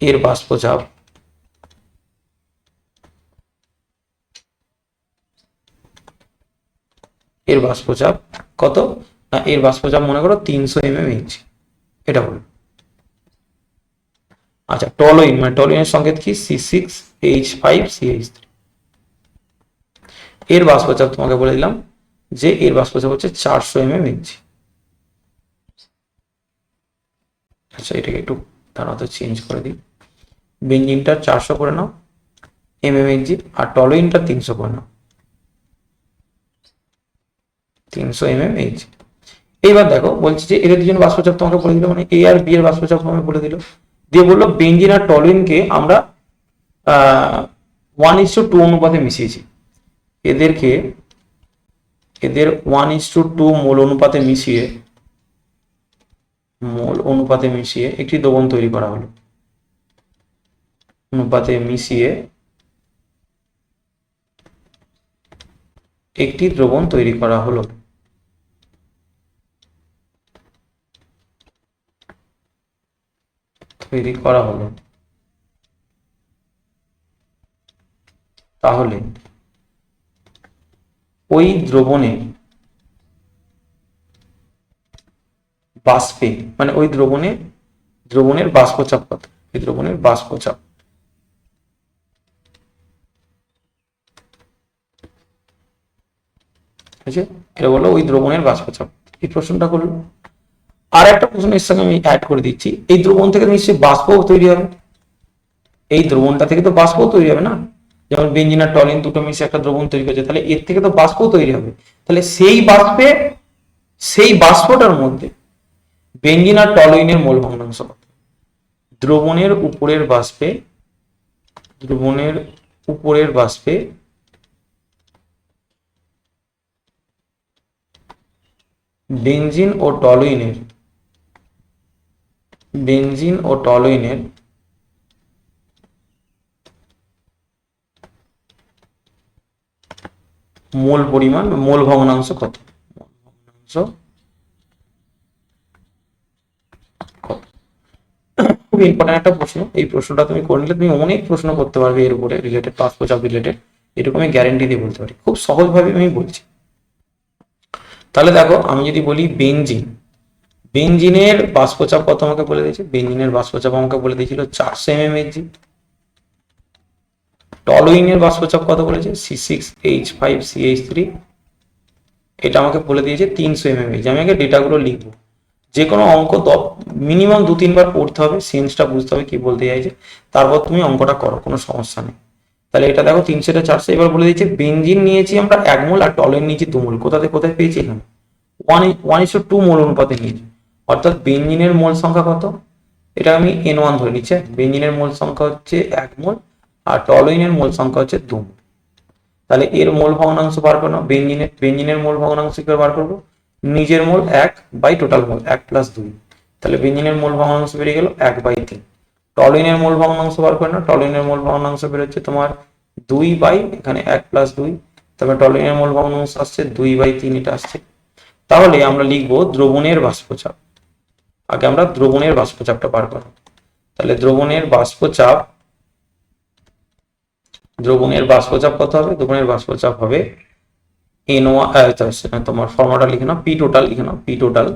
এর বাষ্পচাপ এর বাষ্পচাপ কত, না এর বাষ্পচাপ মনে করো 300 mmHg, এটা বলো। আচ্ছা টলুইন, মানে টলুইনের সংকেত কি, C6H5CH3, এর বাষ্পচাপ তোমাকে বলে দিলাম যে এর বাষ্পচাপ হচ্ছে 400 mmHg। আচ্ছা এটাকে একটু দাঁড়াও তো চেঞ্জ করে দিই, বেঞ্জিনটা 400 করে নাও mmHg, আর টলুইনটা 300 করে নাও, 300 mmHg। এইবার দেখো বলছি যে এদের দুজন বাষ্পচাপ তোমাকে বলে দিল, মানে এ আর বি এর বাষ্পচাপ তোমাকে বলে দিল, দিয়ে বললো বেঞ্জিন আর টলুইনকে আমরা 1:2 অনুপাতে মিশিয়েছি, এদের 1:2 মোল অনুপাতে মিশিয়ে একটি দ্রবণ তৈরি করা হলো, অনুপাতে মিশিয়ে একটি দ্রবণ তৈরি করা হলো। তাহলে ওই বাষ্পে, মানে ওই দ্রবণের বাষ্পচাপ কত, এই দ্রবণের বাষ্পচাপ, ঠিক আছে, এটা বললো ওই দ্রবণের বাষ্পচাপ। এই প্রশ্নটা করলো। আর একটা প্রশ্ন এর সঙ্গে আমি অ্যাড করে দিচ্ছি, এই দ্রবণ থেকে নিশ্চয়ই বাষ্প তৈরি হবে, এই দ্রবণটা থেকে তো বাষ্প তৈরি হবে না, যেমন বেঞ্জিন আর টলিন দুটো মিশে একটা দ্রবণ তৈরি করছে, তাহলে এর থেকে তো বাষ্প তৈরি হবে। তাহলে সেই বাষ্পটার মধ্যে বেঞ্জিন আর টলুইনের মোল ভগ্নাংশ কত? দ্রবণের উপরের বাষ্পে বেঞ্জিন ও টলুইনের মোল পরিমাণ, মোল ভগ্নাংশ কত? খুব ইম্পর্টেন্ট একটা প্রশ্ন, এই প্রশ্নটা তুমি করে নিলে তুমি অনেক প্রশ্ন করতে পারবে এর উপরে রিলেটেড, বাষ্পচাপ রিলেটেড, এরকম আমি গ্যারেন্টি দিয়ে বলতে পারি, খুব সহজভাবে আমি বলছি। তাহলে দেখো, আমি যদি বলি বেঞ্জিনের বাষ্পচাপ কত আমাকে বলে দিয়েছে, বেঞ্জিনের বাষ্পচাপ আমাকে বলে দিয়েছিল 400 mmHg। টলুইনের বাষ্পচাপ কত বলেছে, C6H5CH3, এটা আমাকে বলে দিয়েছে 300 mmHg। আমি আগে ডেটাগুলো লিখবো, যে কোনো অঙ্ক মিনিমাম 2-3 বার পড়তে হবে, সেন্সটা বুঝতে হবে কি বলতে চাইছে, তারপর তুমি অঙ্কটা করো, কোনো সমস্যা নেই। তাহলে এটা দেখো 300 টা 400, এবার বলে দিচ্ছে বেঞ্জিন নিয়েছি আমরা 1 মোল আর টলুইন নিয়েছি 2 মোল। কোথায় পেয়েছি, এখানে 1:2 মোল অনুপাতে নিয়েছি, অর্থাৎ বেঞ্জিনের মোল সংখ্যা কত, এটা আমি N1 ধরে নিচ্ছি। বেঞ্জিনের মোল সংখ্যা হচ্ছে 1 মোল আর টলুইনের মোল সংখ্যা হচ্ছে 2 মোল। তাহলে এর মোল ভগ্নাংশ বার করো, বেঞ্জিনের মোল ভগ্নাংশ কি বার করবো, নিজের মোল 1 বাই টোটাল মোল 1 + 2, তাহলে বেঞ্জিনের মোল ভগ্নাংশ বেরিয়ে গেল 1/3। টলুইনের মোল ভগ্নাংশ বার করে না, টলুইনের মোল ভগ্নাংশ বেরোচ্ছে তোমার 2 বাই এখানে 1 + 2, তবে টলুইনের মোল ভগ্নাংশ আসছে 2/3, এটা আসছে। তাহলে আমরা লিখবো দ্রবণের বাষ্পচাপ, আগে আমরা দ্রবণের বাষ্পচাপটা বার করব। তাহলে দ্রবণের বাষ্পচাপ কত হবে, দ্রবণের বাষ্পচাপ হবে N1, তোমার ফর্মুলাটা লিখে নাও, P টোটাল লিখে নাও, P টোটাল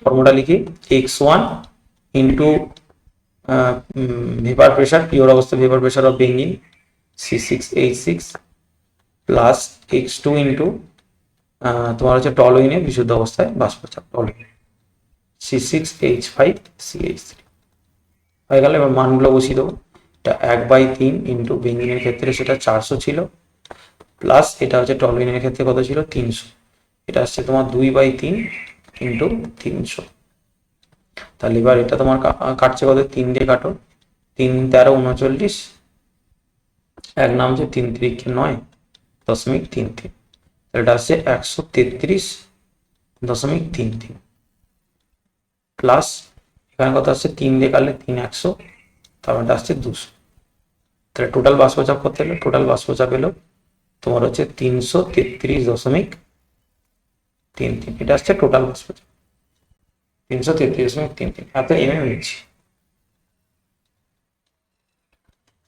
ফর্মুলাটা লিখি x1 into vapour pressure, pure অবস্থা vapour pressure of benzene C6H6 plus x2 into তোমার হচ্ছে টলুইনের বিশুদ্ধ অবস্থায় বাষ্পচাপ টলুইন C6H5CH3 হয়ে গেল। এবার মানগুলো বসিয়ে দেবো, এটা 1/3 ইন্টু বেঞ্জিনের ক্ষেত্রে সেটা 400 ছিল, প্লাস এটা হচ্ছে টলুইনের ক্ষেত্রে কত ছিল 300, এটা আসছে তোমার 2/3 ইন্টু 300। তাহলে এবার এটা তোমার কাটছে কত, 3 দিয়ে কাটো, 3 × 13 = 39, এক নাম হচ্ছে 3 × 3 = 9.33, এটা আসছে 133.33 প্লাস এখানে কত আসছে 3 দিয়ে কাটলে 3 100, তারপর এটা আসছে 200। তাহলে টোটাল বাষ্পচাপ কত এলো, টোটাল বাষ্পচাপ এলো তোমার হচ্ছে 333.33, এটা আসছে টোটাল বাষ্পচাপ 333.33, এত mmHg।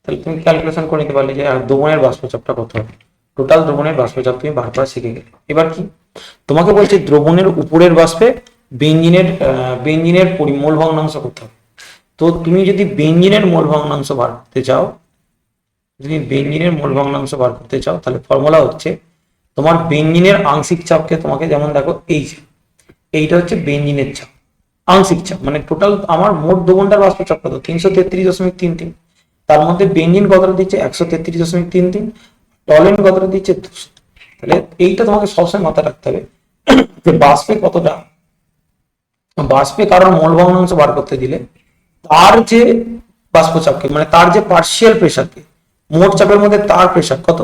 তাহলে তুমি ক্যালকুলেশন করে নিতে পারলে যে দ্রবণের বাষ্পচাপটা কত হবে, টোটাল দ্রবণের বাষ্পচাপ তুমি বার করা শিখে গেলে। এবার কি তোমাকে বলছে দ্রবণের উপরের বাষ্পে বেঞ্জিনের মোল ভগ্নাংশ করতে হবে। তো তুমি যদি বেঞ্জিনের মোল ভগ্নাংশ বার করতে চাও, তাহলে ফর্মুলা হচ্ছে তোমার বেঞ্জিনের আংশিক চাপকে তোমাকে, যেমন দেখো এইটা হচ্ছে বেঞ্জিনের চাপ, আংশিক চাপ মানে টোটাল আমার মোট দ্রবণটার বাষ্পচাপ কত 333.33, তার মধ্যে বেঞ্জিন কতটা দিচ্ছে 133.33, টলুইন কতটা দিচ্ছে 200। তাহলে এইটা তোমাকে সবসময় মাথায় রাখতে হবে যে বাষ্পে কারোর মোল ভগ্নাংশ বার করতে দিলে তার যে বাষ্পচাপকে মানে তার যে পার্শিয়াল প্রেসারকে, মোট চাপের মধ্যে তার প্রেসার কত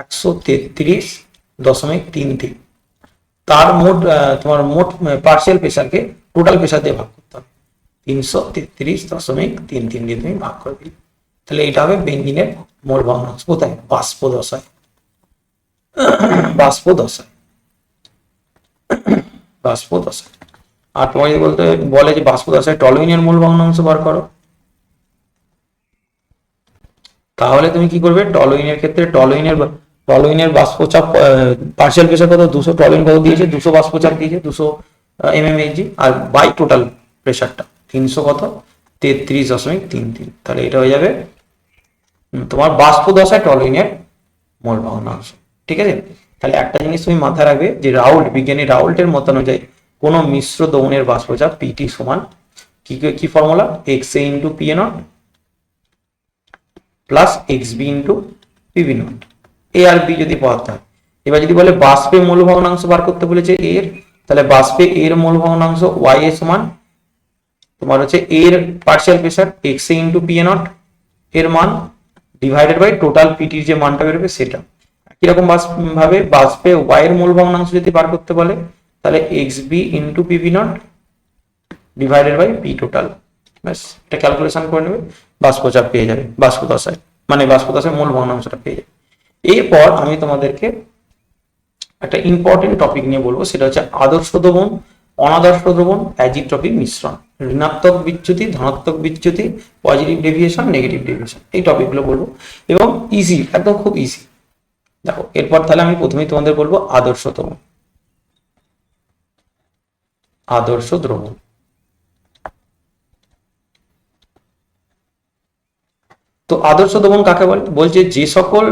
133.33, তার তোমার মোট পার্শিয়াল প্রেসারকে টোটাল প্রেসার দিয়ে ভাগ করতে হবে, 333.33 দিয়ে তুমি ভাগ করে দিলে, তাহলে এটা হবে বেঞ্জিনের মোল ভগ্নাংশ। কোথায়, বাষ্প দশায়। আর তোমাকে যদি বলে যে বাষ্প দশায় টলুইনের মোল ভগ্নাংশ বার করো, তাহলে তুমি কি করবে, টলুইনের ক্ষেত্রে টলুইনের বাষ্পচাপ পার্শিয়াল প্রেসার কত 200, টলুইন কত দিয়েছে 200, বাষ্পচাপ দিয়েছে 200 mmHg, আর বাই টোটাল প্রেসারটা 300 কত 33.33, তাহলে এটা হয়ে যাবে তোমার বাষ্প দশায় টলুইনের মোল ভগ্নাংশ। ঠিক আছে, তাহলে একটা জিনিস তুমি মাথায় রাখবে যে রাউল্ট, বিজ্ঞানী রাউল্টের মত অনুযায়ী কোনো মিশ্র দ্রবণের বাষ্পচাপ পিটি সমান কি formula, X A into P A nought plus X B into PB nought. A আর বি যদি পদার্থ হয়, এবার যদি বলে বাষ্পে মূল ভগ্নাংশ বার করতে বলেছে এর, তাহলে বাষ্পে এর মূল ভগ্নাংশ ওয়াই এ সমান তোমার হচ্ছে এর partial pressure x A into P A not এর মান ডিভাইডেড বাই টোটাল পিটির যে মানটা বেরোবে সেটা। কিরকম ভাবে বাষ্পে ওয়াই এর মূল ভগ্নাংশ যদি বার করতে বলে, তাহলে X B into PB nought divided by P total, ব্যাস এটা ক্যালকুলেশন করে নেবে, বাষ্পচাপ পেয়ে যাবে, বাষ্পদশায় মানে বাষ্পদশায় মূল ভগ্নাংশটা পেয়ে যাবে। এরপর আমি তোমাদেরকে একটা ইম্পর্টেন্ট টপিক নিয়ে বলবো, সেটা হচ্ছে আদর্শ দ্রবণ, অনাদর্শ দ্রবণ, অ্যাজিট্রপিক মিশ্রণ, ঋণাত্মক বিচ্যুতি, ধনাত্মক বিচ্যুতি, পজিটিভ ডেভিয়েশন, নেগেটিভ ডেভিয়েশন, এই টপিকগুলো বলবো এবং ইজি, একদম খুব ইজি। দেখো এরপর তাহলে আমি প্রথমেই তোমাদের বলবো আদর্শ দ্রবণ। আদর্শ দ্রবণ, তো আদর্শ দ্রবণ কাকে বলে, বলছে যে সকল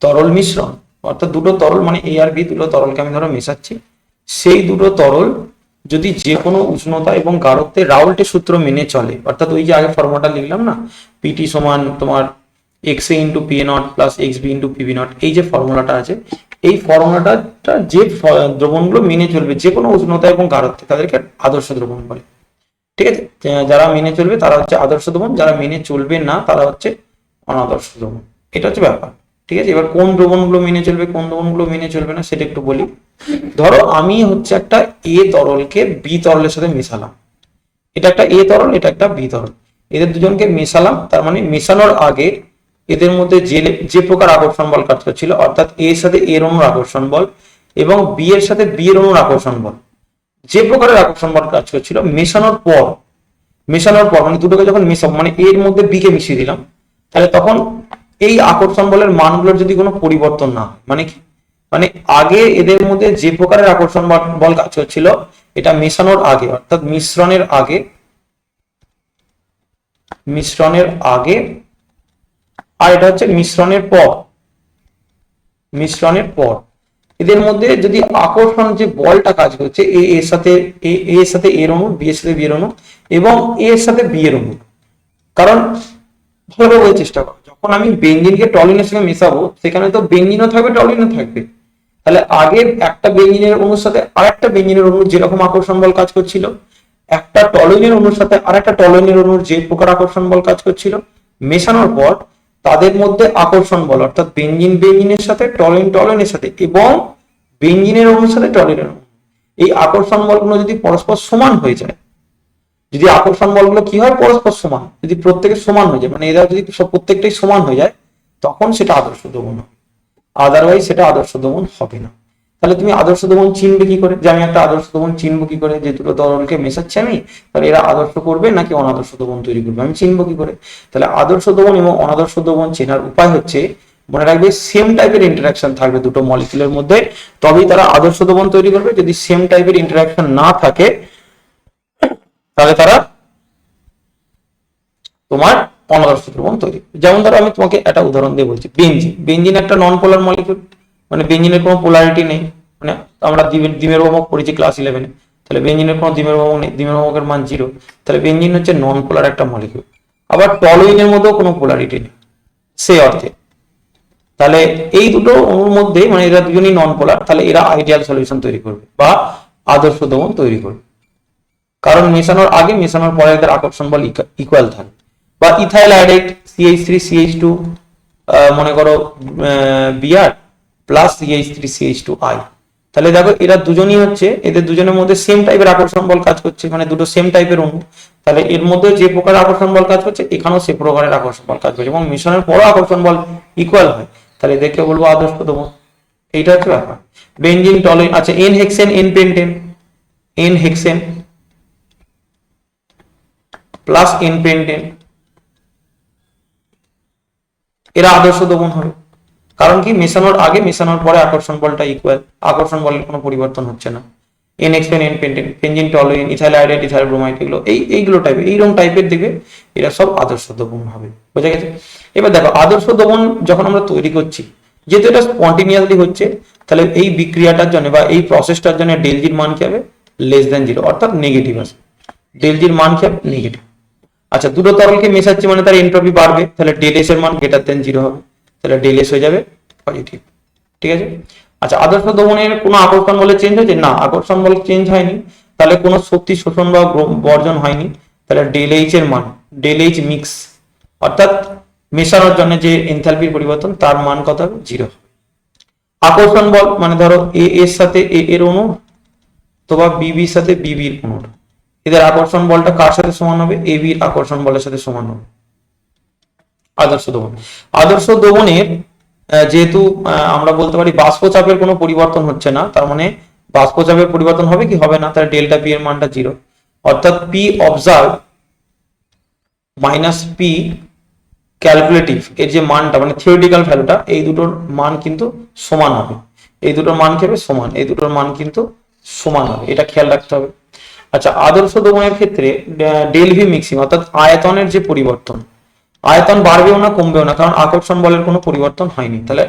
তরল মিশ্রণ, অর্থাৎ দুটো তরল মানে এ আর বি দুটো তরলকে আমি ধরো মেশাচ্ছি, সেই দুটো তরল যদি যে কোনো উষ্ণতা এবং গাঢ়ত্বে রাউল্টের সূত্র মেনে চলে, অর্থাৎ ওই যে আগে ফর্মুলাটা লিখলাম না, পিটি সমান তোমার X A into P A nought plus X B into PB nought, এই যে ফর্মুলাটা আছে, এই ফর্মুলাটা যে দ্রবণগুলো মেনে চলবে যে কোনো উষ্ণতা এবং গাঢ়ত্বে, তাদেরকে আদর্শ দ্রবণ বলে। ঠিক আছে, যারা মেনে চলবে তারা হচ্ছে আদর্শ দ্রবণ, যারা মেনে চলবে না তারা হচ্ছে অনাদর্শ দ্রবণ, এটা হচ্ছে ব্যাপার। ঠিক আছে, এবার কোন দ্রবণগুলো মেনে চলবে কোন দ্রবণগুলো মেনে চলবে না সেটা একটু বলি। ধরো আমি হচ্ছে একটা এ তরলকে বি তরলের সাথে মেশালাম, এটা একটা এ তরল এটা একটা বি তরল, এদের দুজনকে মেশালাম, তার মানে মেশানোর আগে এদের মধ্যে যে যে প্রকার আকর্ষণ বল কাজ করছিল, অর্থাৎ এ এর সাথে এর অণুর আকর্ষণ বল এবং বি এর সাথে বি এর অণুর আকর্ষণ বল, যে প্রকারের আকর্ষণ বল কাজ করছিল, মেশানোর পর মানে দুটোকে যখন মেশাবো, মানে এর মধ্যে বি কে মিশিয়ে দিলাম, তাহলে তখন এই আকর্ষণ বলের মানগুলোর যদি কোনো পরিবর্তন না হয়, মানে কি, মানে আগে এদের মধ্যে যে প্রকারের আকর্ষণ বল কাজ করছিল, এটা মেশানোর আগে অর্থাৎ মিশ্রণের আগে, আর এটা হচ্ছে মিশ্রণের পর এদের মধ্যে যদি আকর্ষণ যে বলটা কাজ করছে এ এর সাথে এর অণু, বি এর সাথে বি এর অণু এবং এ এর সাথে বি এর অণু, কারণ ভালোভাবে বোঝার চেষ্টা করো, যখন আমি বেঞ্জিনকে টলিনের সঙ্গে মেশাবো সেখানে তো বেঞ্জিনও থাকবে টলিনও থাকবে, তাহলে আগে একটা বেঞ্জিনের অণুর সাথে আরেকটা বেঞ্জিনের অণুর যেরকম আকর্ষণ বল কাজ করছিল, একটা টলিনের অণুর সাথে আরেকটা টলিনের অণুর যে প্রকার আকর্ষণ বল কাজ করছিল, মেশানোর পর তাদের মধ্যে আকর্ষণ বল অর্থাৎ বেঞ্জিনের সাথে টলিনের সাথে এবং বেঞ্জিনের অণুর সাথে টলিনের অণু, এই আকর্ষণ বলগুলো যদি পরস্পর সমান হয়ে যায়, যদি আকর্ষণ বলগুলো কি হয় পরস্পর সমান, যদি প্রত্যেকের সমান হয়ে যায়, মানে এরা যদি প্রত্যেকটাই সমান হয়ে যায়, তখন সেটা আদর্শ দ্রবণ হবে, আদারওয়াইজ সেটা আদর্শ দ্রবণ হবে না। তাহলে তুমি আদর্শ দ্রবণ চিনবে কি করে, যে আমি একটা আদর্শ দ্রবণ চিনবো কি করে, যে দুটো তরলকে মেশাচ্ছি আমি, তাহলে এরা আদর্শ করবে নাকি অনাদর্শ দ্রবণ তৈরি করবে, আমি চিনবো কি করে? তাহলে আদর্শ দ্রবণ এবং অনাদর্শ দ্রবণ চেনার উপায় হচ্ছে, মনে রাখবে সেম টাইপের ইন্টারাকশন থাকবে দুটো মলিকিউলের মধ্যে, তবেই তারা আদর্শ দ্রবণ তৈরি করবে, যদি সেম টাইপের ইন্টারাকশন না থাকে তাহলে তারা তোমার অনাদর্শ দ্রবণ তৈরি। যেমন ধরো আমি তোমাকে একটা উদাহরণ দিয়ে বলছি, বেঞ্জিন একটা নন পোলার মলিকিউল, মানে বেঞ্জিনের কোনো পোলারিটি নেই, মানে আমরা দ্বিমের ভ্রমক পড়েছি ক্লাস 11-এ, তাহলে বেঞ্জিনের কোনো দ্বিমের ভ্রমক নেই, দ্বিমের ভ্রমকের মান 0, তাহলে বেঞ্জিন হচ্ছে নন পোলার একটা মলিকিউল। আবার টলুইনের মধ্যেও কোনো পোলারিটি নেই সেই অর্থে, তাহলে এই দুটো অণুর মধ্যে মানে এরা দুজনই নন পোলার, তাহলে এরা আইডিয়াল সলিউশন তৈরি করবে বা আদর্শ দ্রবণ তৈরি করবে, কারণ মেশানোর আগে মেশানোর পরে এদের আকর্ষণ বল ইকুয়াল থাকে। বা ইথাইল আয়োডাইড CH3CH2 মনে করো Br প্লাস CH3CH2I, তাহলে দেখো এরা দুজনই হচ্ছে, এদের দুজনের মধ্যে সেম টাইপের আকর্ষণ বল কাজ করছে, মানে দুটো সেম টাইপের অণু, তাহলে এর মধ্যে যে প্রকার আকর্ষণ বল কাজ করছে এখানেও সে প্রকারের আকর্ষণ বল কাজ করছে এবং মিশনের পরও আকর্ষণ বল ইকুয়াল হয়, তাহলে এদেরকে বলবো আদর্শ দ্রবণ। এইটা হচ্ছে ব্যাপার। বেঞ্জিন টলিন, আচ্ছা N hexane N pentane, N hexane plus N pentane, এরা আদর্শ দ্রবণ হবে, কারণ কি মেশানোর আগে মেশানোর পরে আকর্ষণ বলটা ইকুয়াল, আকর্ষণ বলের কোনো পরিবর্তন হচ্ছে না। এন এক্সপেন n pentane, benzene toluene, ethyl iodide ethyl bromide, এগুলো এইগুলো টাইপের এইরকম টাইপের দিকে এরা সব আদর্শ দ্রবণ হবে, বোঝা গেছে? এবার দেখো আদর্শ দ্রবণ যখন আমরা তৈরি করছি, যেহেতু এটা স্পন্টিনিয়াসলি হচ্ছে, তাহলে এই বিক্রিয়াটার জন্য বা এই প্রসেসটার জন্য ডেল জির মান কি হবে, লেস দেন জিরো, অর্থাৎ নেগেটিভ আসবে। ডেল জির মান কি হবে, নেগেটিভ। আচ্ছা, দুটো তরলকে মেশাচ্ছি মানে তার এন্ট্রপি বাড়বে, তাহলে ডেল এস এর মান গ্রেটার দেন জিরো হবে, তাহলে ডেল এস হয়ে যাবে পজিটিভ। ঠিক আছে। আচ্ছা, আদর্শ দহনের কোনো আকর্ষণ বলে চেঞ্জ হয়েছে না, আকর্ষণ বলে চেঞ্জ হয়নি, তাহলে কোনো শক্তি শোষণ বা বর্জন হয়নি, তাহলে ডেল এইচ এর মান, ডেল এইচ মিক্স অর্থাৎ মেশানোর জন্য যে এনথালপির পরিবর্তন তার মান কত হবে, জিরো। আকর্ষণ বল মানে ধরো এ এর সাথে এ এর অণু অথবা বিবির সাথে বিবির অণু, এদের আকর্ষণ বলটা কার সাথে সমান হবে, এ বির আকর্ষণ বলের সাথে সমান হবে। আদর্শ দহন, আদর্শ দহনের যেহেতু আমরা বলতে পারি বাষ্পচাপের কোনো পরিবর্তন হচ্ছে না, তার মানে বাষ্পচাপের পরিবর্তন হবে কি হবে না, তাহলে ডেল্টা পি এর মানটা জিরো, অর্থাৎ P observe minus P calculative এর যে মানটা মানে থিওরিটিক্যাল ভ্যালুটা, এই দুটোর মান কিন্তু সমান হবে, এই দুটোর মান কি হবে, সমান, এই দুটোর মান কিন্তু সমান হবে, এটা খেয়াল রাখতে হবে। আচ্ছা, আদর্শ দমনের ক্ষেত্রে ডেল ভি মিক্সিং অর্থাৎ আয়তনের যে পরিবর্তন, আয়তন বাড়বেও না কমবেও না, কারণ আকর্ষণ বলের কোনো পরিবর্তন হয়নি, তাহলে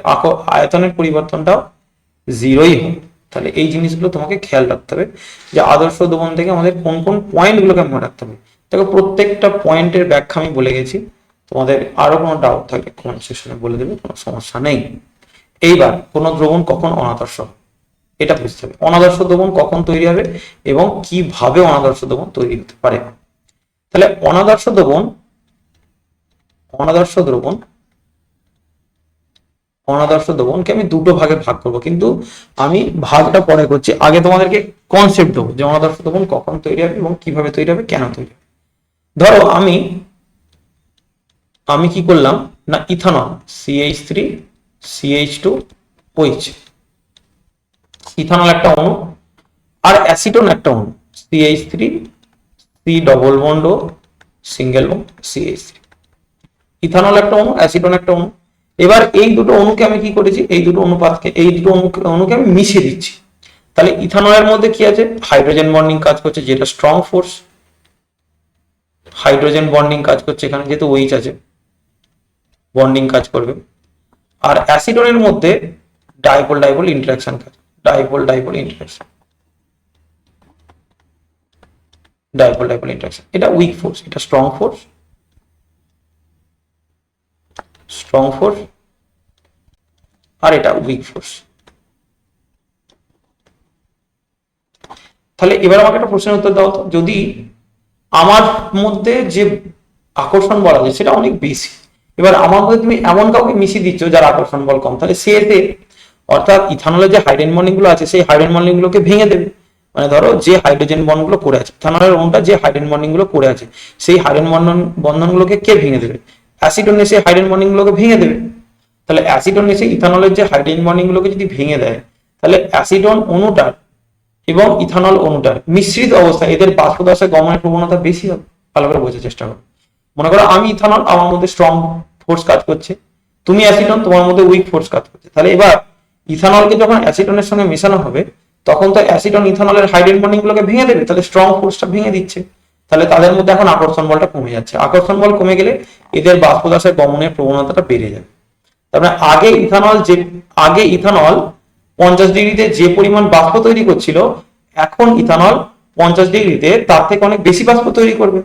আয়তনের পরিবর্তনটাও জিরোই হবে। তাহলে এই জিনিসগুলো তোমাকে খেয়াল রাখতে হবে যে আদর্শ দমন থেকে আমাদের কোন কোন পয়েন্টগুলোকে মনে রাখতে হবে। দেখো, প্রত্যেকটা পয়েন্টের ব্যাখ্যা আমি বলে গেছি, তোমাদের আরো কোনো ডাউট থাকলে কমেন্ট সেকশনে বলে দেবে, কোনো সমস্যা নেই। এইবার কোন দ্রবণ কখন অনাদর্শ হবে এটা বুঝতে হবে, অনাদর্শ দ্রবণ কখন তৈরি হবে এবং কিভাবে অনাদর্শ দ্রবণ তৈরি হতে পারে। তাহলে অনাদর্শ দ্রবণ, অনাদর্শ দ্রবণ, অনাদর্শ দ্রবণকে আমি দুটো ভাগে ভাগ করব, কিন্তু আমি ভাগটা পরে করছি, আগে তোমাদেরকে কনসেপ্ট দেবো যে অনাদর্শ দ্রবণ কখন তৈরি হবে এবং কিভাবে তৈরি হবে, কেন তৈরি হবে। ধরো আমি কি করলাম না, ethanol CH3 CH2 OH, ethanol একটা অণু আর অ্যাসিটন একটা অণু CH3 C ডবল বন্ড ও সিঙ্গেল বন্ড CH3, ইথানল একটা অণু, অ্যাসিটন একটা অণু। এবার এই দুটো অণুকে আমি কি করেছি, এই দুটো অনুপাতকে, এই দুটো অণুকে আমি মিশিয়ে দিচ্ছি। তাহলে ইথানলের মধ্যে কি আছে, হাইড্রোজেন বন্ডিং কাজ করছে যেটা স্ট্রং ফোর্স, হাইড্রোজেন বন্ডিং কাজ করছে এখানে যেহেতু OH আছে, বন্ডিং কাজ করবে। আর অ্যাসিটনের মধ্যে ডাইপোল ডাইপোল ইন্টারঅ্যাকশন কাজ, dipole dipole interaction, dipole dipole interaction, এটা উইক ফোর্স, এটা স্ট্রং ফোর্স, স্ট্রং ফোর্স, আর এটা উইক ফোর্স। তাহলে এবার আমাকে একটা প্রশ্নের উত্তর দাও তো, যদি আমার মধ্যে যে আকর্ষণ বল আছে সেটা অনেক বেশি, এবার আমার মধ্যে তুমি এমন কাউকে মিশিয়ে দিচ্ছ যার আকর্ষণ বল কম, তাহলে সে এতে অর্থাৎ ইথানলের যে হাইড্রোজেন বন্ডিং গুলো আছে সেই হাইড্রোজেন বন্ডিং গুলোকে ভেঙে দেবে। মানে ধরো যে হাইড্রোজেন বন্ড গুলো করে আছে, ইথানলের অণুটা যে হাইড্রোজেন বন্ডিং গুলো করে আছে সেই হাইড্রোজেন বন্ধন গুলোকে কে ভেঙে দেবে, অ্যাসিটন এসে হাইড্রোজেন বন্ডিং গুলোকে ভেঙে দেবে। তাহলে অ্যাসিটন এসে ইথানলের যে হাইড্রোজেন বন্ডিং গুলোকে যদি ভেঙে দেয়, তাহলে অ্যাসিটন অণুটার এবং ইথানল অণুটার মিশ্রিত অবস্থায় এদের বাষ্পদশায় গমনের প্রবণতা বেশি হবে। ভালো করে বোঝার চেষ্টা করো। মনে করো আমি ইথানল, আমার মধ্যে স্ট্রং ফোর্স কাজ করছে, তুমি অ্যাসিটন, তোমার মধ্যে উইক ফোর্স কাজ করছে। তাহলে এবার ইথানলকে যখন অ্যাসিটনের সঙ্গে মেশানো হবে তখন তো অ্যাসিটন ইথানলের হাইড্রোজেন বন্ডিং গুলোকে ভেঙে দেবে, তাহলে স্ট্রং ফোর্সটা ভেঙে দিচ্ছে, তাহলে তাদের মধ্যে এখন আকর্ষণ বলটা কমে যাচ্ছে। আকর্ষণ বল কমে গেলে এদের বাষ্পদশায় গমনের প্রবণতাটা বেড়ে যাবে। তারপরে আগে ইথানল 50 ডিগ্রিতে যে পরিমাণ বাষ্প তৈরি করছিল, এখন ইথানল 50 ডিগ্রিতে তার থেকে অনেক বেশি বাষ্প তৈরি করবে,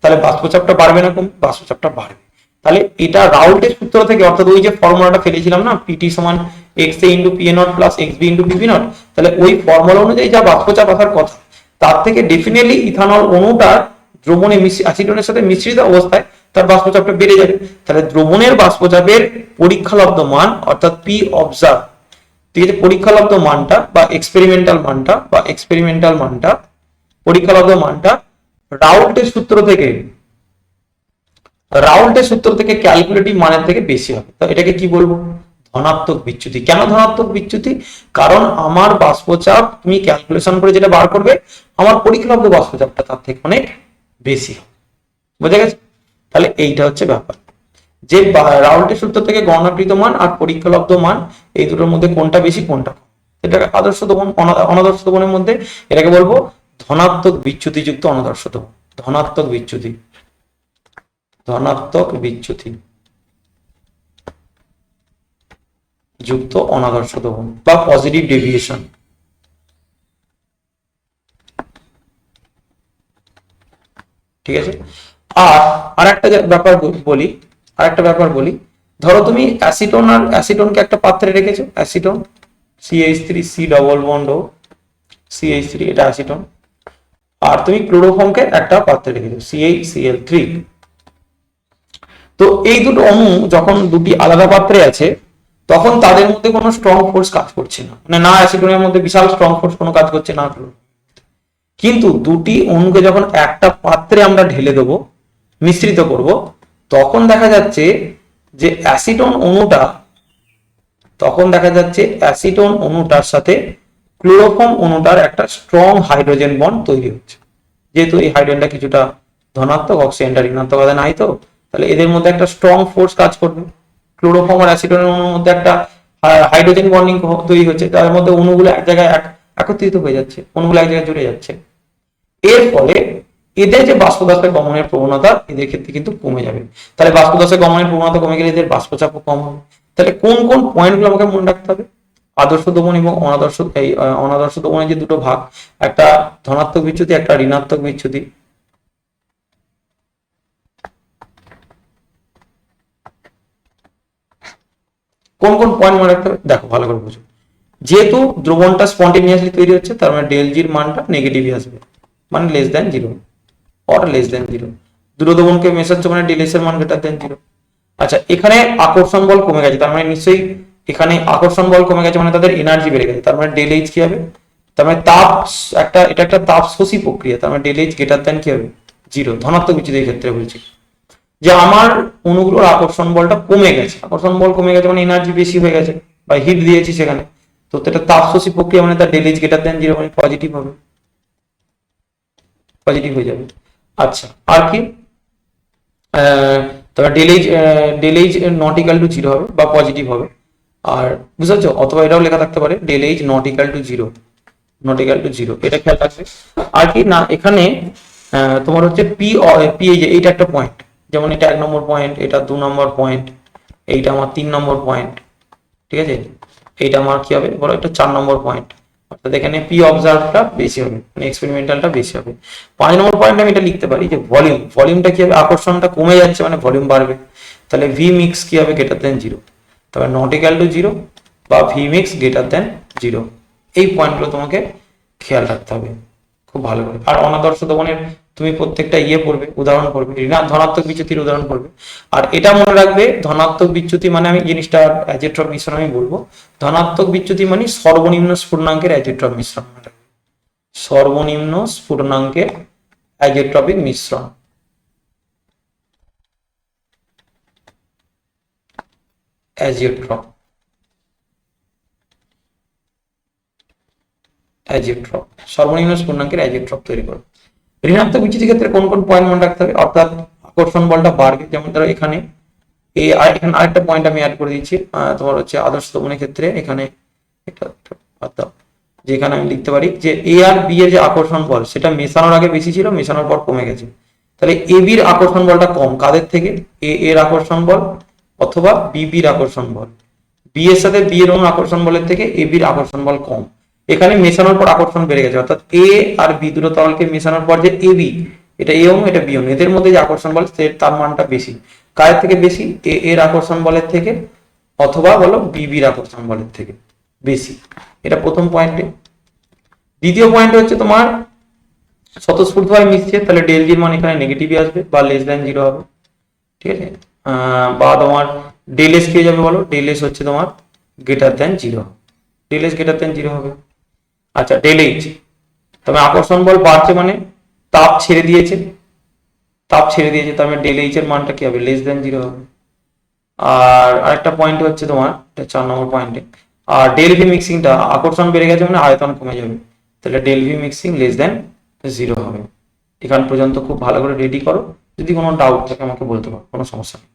তাহলে বাষ্পচাপটা বাড়বে না কম, বাষ্পচাপটা বাড়বে। তাহলে এটা রাউল্টের সূত্র থেকে, অর্থাৎ ওই যে ফর্মুলাটা ফেলেছিলাম না, পিটি সমান XA into PA not plus XB into PP not, তাহলে ওই ফর্মুলা অনুযায়ী যা বাষ্পচাপ আসার কথা তার থেকে ডেফিনেটলি ইথানল অণুটার দ্রবণে অ্যাসিটনের সাথে মিশ্রিত অবস্থায় তার বাষ্পচাপটা বেড়ে যাবে। তাহলে দ্রবণের বাষ্পচাপের পরীক্ষালব্ধ মান অর্থাৎ পি অবজার্ভ, ঠিক আছে, পরীক্ষালব্ধ মানটা বা এক্সপেরিমেন্টাল মানটা পরীক্ষালব্ধ মানটা রাউল্টের সূত্র থেকে ক্যালকুলেটিভ মানের থেকে বেশি হবে। তো এটাকে কি বলবো, ধনাত্মক বিচ্যুতি। কেন ধনাত্মক বিচ্যুতি, কারণ আমার বাষ্পচাপ তুমি ক্যালকুলেশন করে যেটা বার করবে আমার পরীক্ষালব্ধ বাষ্পচাপটা তার থেকে অনেক বেশি হবে। বুঝা গেছে? তাহলে এইটা হচ্ছে ব্যাপার, যে রাউল্টের সূত্র থেকে গণনাকৃত মান আর পরীক্ষালব্ধ মান এই দুটোর মধ্যে কোনটা বেশি কোনটা কম। এটাকে আদর্শ দমন অনাদর্শ দমনের মধ্যে এটাকে বলবো ধনাত্মক বিচ্যুতিযুক্ত অনাদর্শ দমন। ধনাত্মক যুক্ত অনাদর্শ দহন বা পজিটিভ ডেভিয়েশন। ঠিক আছে। আর আরেকটা ব্যাপার বলি, ধরো তুমি অ্যাসিটোন আর অ্যাসিটোনকে একটা পাত্রে রেখেছো, acetone CH3 C double bond O CH3, এটা অ্যাসিটোন। আর তুমি ক্লোরোফর্মকে একটা পাত্রে রেখেছো CH3। তো এই দুটো অণু যখন দুটি আলাদা পাত্রে আছে তখন তাদের মধ্যে কোনো স্ট্রং ফোর্স কাজ করছে না, মানে না অ্যাসিটোনের মধ্যে বিশাল স্ট্রং ফোর্স কোনো কাজ করছে না। কিন্তু দুটি অণুকে যখন একটা পাত্রে আমরা ঢেলে দেবো, মিশ্রিত করব, তখন দেখা যাচ্ছে যে অ্যাসিটোন অণুটার সাথে ক্লোরোফর্ম অণুটার একটা স্ট্রং হাইড্রোজেন বন্ড তৈরি হচ্ছে। যেহেতু এই হাইড্রোজেনটা কিছুটা ধনাত্মক, অক্সিজেনটা ঋণাত্মক আধান নাই, তো তাহলে এদের মধ্যে একটা স্ট্রং ফোর্স কাজ করবে। ক্লোরোফর্ম আর অ্যাসিটোনের অণুর মধ্যে একটা হাইড্রোজেন বন্ডিং তৈরি হচ্ছে, তার মধ্যে অণুগুলো এক জায়গায় একত্রিত হয়ে যাচ্ছে, অণুগুলো এক জায়গায় জুড়ে যাচ্ছে। এর ফলে এদের যে বাষ্পদশায় গমনের প্রবণতা এদের ক্ষেত্রে কিন্তু কমে যাবে। তাহলে বাষ্পদশায় গমনের প্রবণতা কমে গেলে এদের বাষ্পচাপও কম হবে। তাহলে কোন কোন পয়েন্টগুলো আমাকে মনে রাখতে হবে? আদর্শ দমন এবং অনাদর্শ দমনের যে দুটো ভাগ, একটা ধনাত্মক বিচ্যুতি, একটা ঋণাত্মক বিচ্যুতি। কোন কোন পয়েন্ট মনে রাখতে হবে দেখো ভালো করে বুঝো। যেহেতু দ্রবণটা স্পন্টেনিয়াসলি তৈরি হচ্ছে, তার মানে ডেল জির মানটা নেগেটিভই আসবে, মানে less than 0 or less than 0। দুটো দ্রবণকে মেশাচ্ছ মানে ডেল এস এর মান গ্রেটার দেন 0। আচ্ছা, এখানে আকর্ষণ বল কমে গেছে, তার মানে নিশ্চয়ই এখানে আকর্ষণ বল কমে গেছে, মানে তাদের এনার্জি বেড়ে গেছে, তার মানে ডেল এইচ কি হবে? তার মানে এটা একটা তাপ শোষী প্রক্রিয়া, তার মানে ডেল এইচ গ্রেটার দেন কি হবে? 0। ধনাত্মক বিচ্যুতির ক্ষেত্রে বলছি যে আমার অণুগুলোর আকর্ষণ বলটা কমে গেছে, আকর্ষণ বল কমে গেছে মানে এনার্জি বেশি হয়ে গেছে বা হিট দিয়েছি সেখানে, তো এটা তাপ শোষী প্রক্রিয়া, মানে তার ডেল এইচ গ্রেটার দেন 0, মানে পজিটিভ হবে, পজিটিভ হয়ে যাবে। আচ্ছা, আর কি? তবে del H nought equal to 0 হবে বা পজিটিভ হবে। আর বুঝতে পারছো? অথবা এটাও লেখা থাকতে পারে del H nought equal to 0, nought equal to 0, এটা খেয়াল রাখবে। আর কি না, এখানে তোমার হচ্ছে পি এইটা একটা পয়েন্ট, যেমন এটা 1 নম্বর পয়েন্ট, এটা 2 নম্বর পয়েন্ট, এইটা আমার 3 নম্বর পয়েন্ট, ঠিক আছে? এইটা আমার কি হবে বলো? এটা 4 নম্বর পয়েন্ট, অর্থাৎ এখানে পি অবজার্ভটা বেশি হবে, মানে এক্সপেরিমেন্টালটা বেশি হবে। 5 নম্বর পয়েন্ট আমি এটা লিখতে পারি যে ভলিউমটা কি হবে? আকর্ষণটা কমে যাচ্ছে মানে ভলিউম বাড়বে, তাহলে ভি মিক্স কি হবে? গ্রেটার দেন 0, তবে নট ইকাল টু 0 বা ভি মিক্স গ্রেটার দেন 0। এই পয়েন্টগুলো তোমাকে খেয়াল রাখতে হবে খুব ভালো করে। আর অনাদর্শ দমনের তুমি প্রত্যেকটা পড়বে, উদাহরণ পড়বে, ধনাত্মক বিচ্যুতির উদাহরণ পড়বে। আর এটা মনে রাখবে, ধনাত্মক বিচ্যুতি মানে আমি জিনিসটা অ্যাজেট্রপ মিশ্রণ আমি বলবো, ধনাত্মক বিচ্যুতি মানে সর্বনিম্ন স্ফুটনাঙ্কের অ্যাজেট্রপ মিশ্রণ, সর্বনিম্ন স্ফুটনাঙ্কের অ্যাজেট্রপিক মিশ্রণ, অ্যাজেট্রপ, সর্বনিম্ন স্ফুটনাঙ্কের অ্যাজেট্রপ তৈরি করবে। ঋণাত্মক বিচ্যুতির ক্ষেত্রে কোন কোন পয়েন্ট মনে রাখতে হবে? অর্থাৎ আকর্ষণ বলটা বাড়বে, যেমন ধরো এখানে এখানে আরেকটা পয়েন্ট আমি অ্যাড করে দিচ্ছি, তোমার হচ্ছে আদর্শ দমনের ক্ষেত্রে এখানে এটা যেখানে আমি লিখতে পারি যে এ আর বি এর যে আকর্ষণ বল সেটা মেশানোর আগে বেশি ছিল, মেশানোর পর কমে গেছে। তাহলে এ বির আকর্ষণ বলটা কম, কাদের থেকে? এর আকর্ষণ বল অথবা বির আকর্ষণ বল। বি এর সাথে বি এর অণু আকর্ষণ বলের থেকে এ বির আকর্ষণ বল কম। এখানে মেশানোর পর আকর্ষণ বেড়ে গেছে, অর্থাৎ এ আর বি দুটো তরলকে মেশানোর পর যে এ বি, এটা এ অণু এটা বি অণু, এদের মধ্যে যে আকর্ষণ বল তার মানটা বেশি। কাদের থেকে বেশি? এর আকর্ষণ বলের থেকে অথবা বলো বির আকর্ষণ বলের থেকে বেশি। এটা প্রথম পয়েন্টে। দ্বিতীয় পয়েন্ট হচ্ছে তোমার স্বতঃস্ফূর্তভাবে মিশছে, তাহলে ডেল জির মান এখানে নেগেটিভই আসবে বা লেস দেন 0 হবে, ঠিক আছে? বা তোমার ডেল এস কি হয়ে যাবে বলো? ডেল এস হচ্ছে তোমার greater than 0, del S greater than 0 হবে। আচ্ছা, ডেল এইচ, তবে আকর্ষণ বল বাড়ছে মানে তাপ ছেড়ে দিয়েছে, তার মানে ডেল এইচ এর মানটা কি হবে? লেস দেন 0 হবে। আর আরেকটা পয়েন্ট হচ্ছে তোমার 4 নম্বর পয়েন্টে, আর ডেল ভি মিক্সিংটা আকর্ষণ বেড়ে গেছে মানে আয়তন কমে যাবে, তাহলে del V mixing less than 0 হবে। এখান পর্যন্ত খুব ভালো করে রেডি করো, যদি কোনো ডাউট থাকে আমাকে বলতে পারো, কোনো সমস্যা নেই।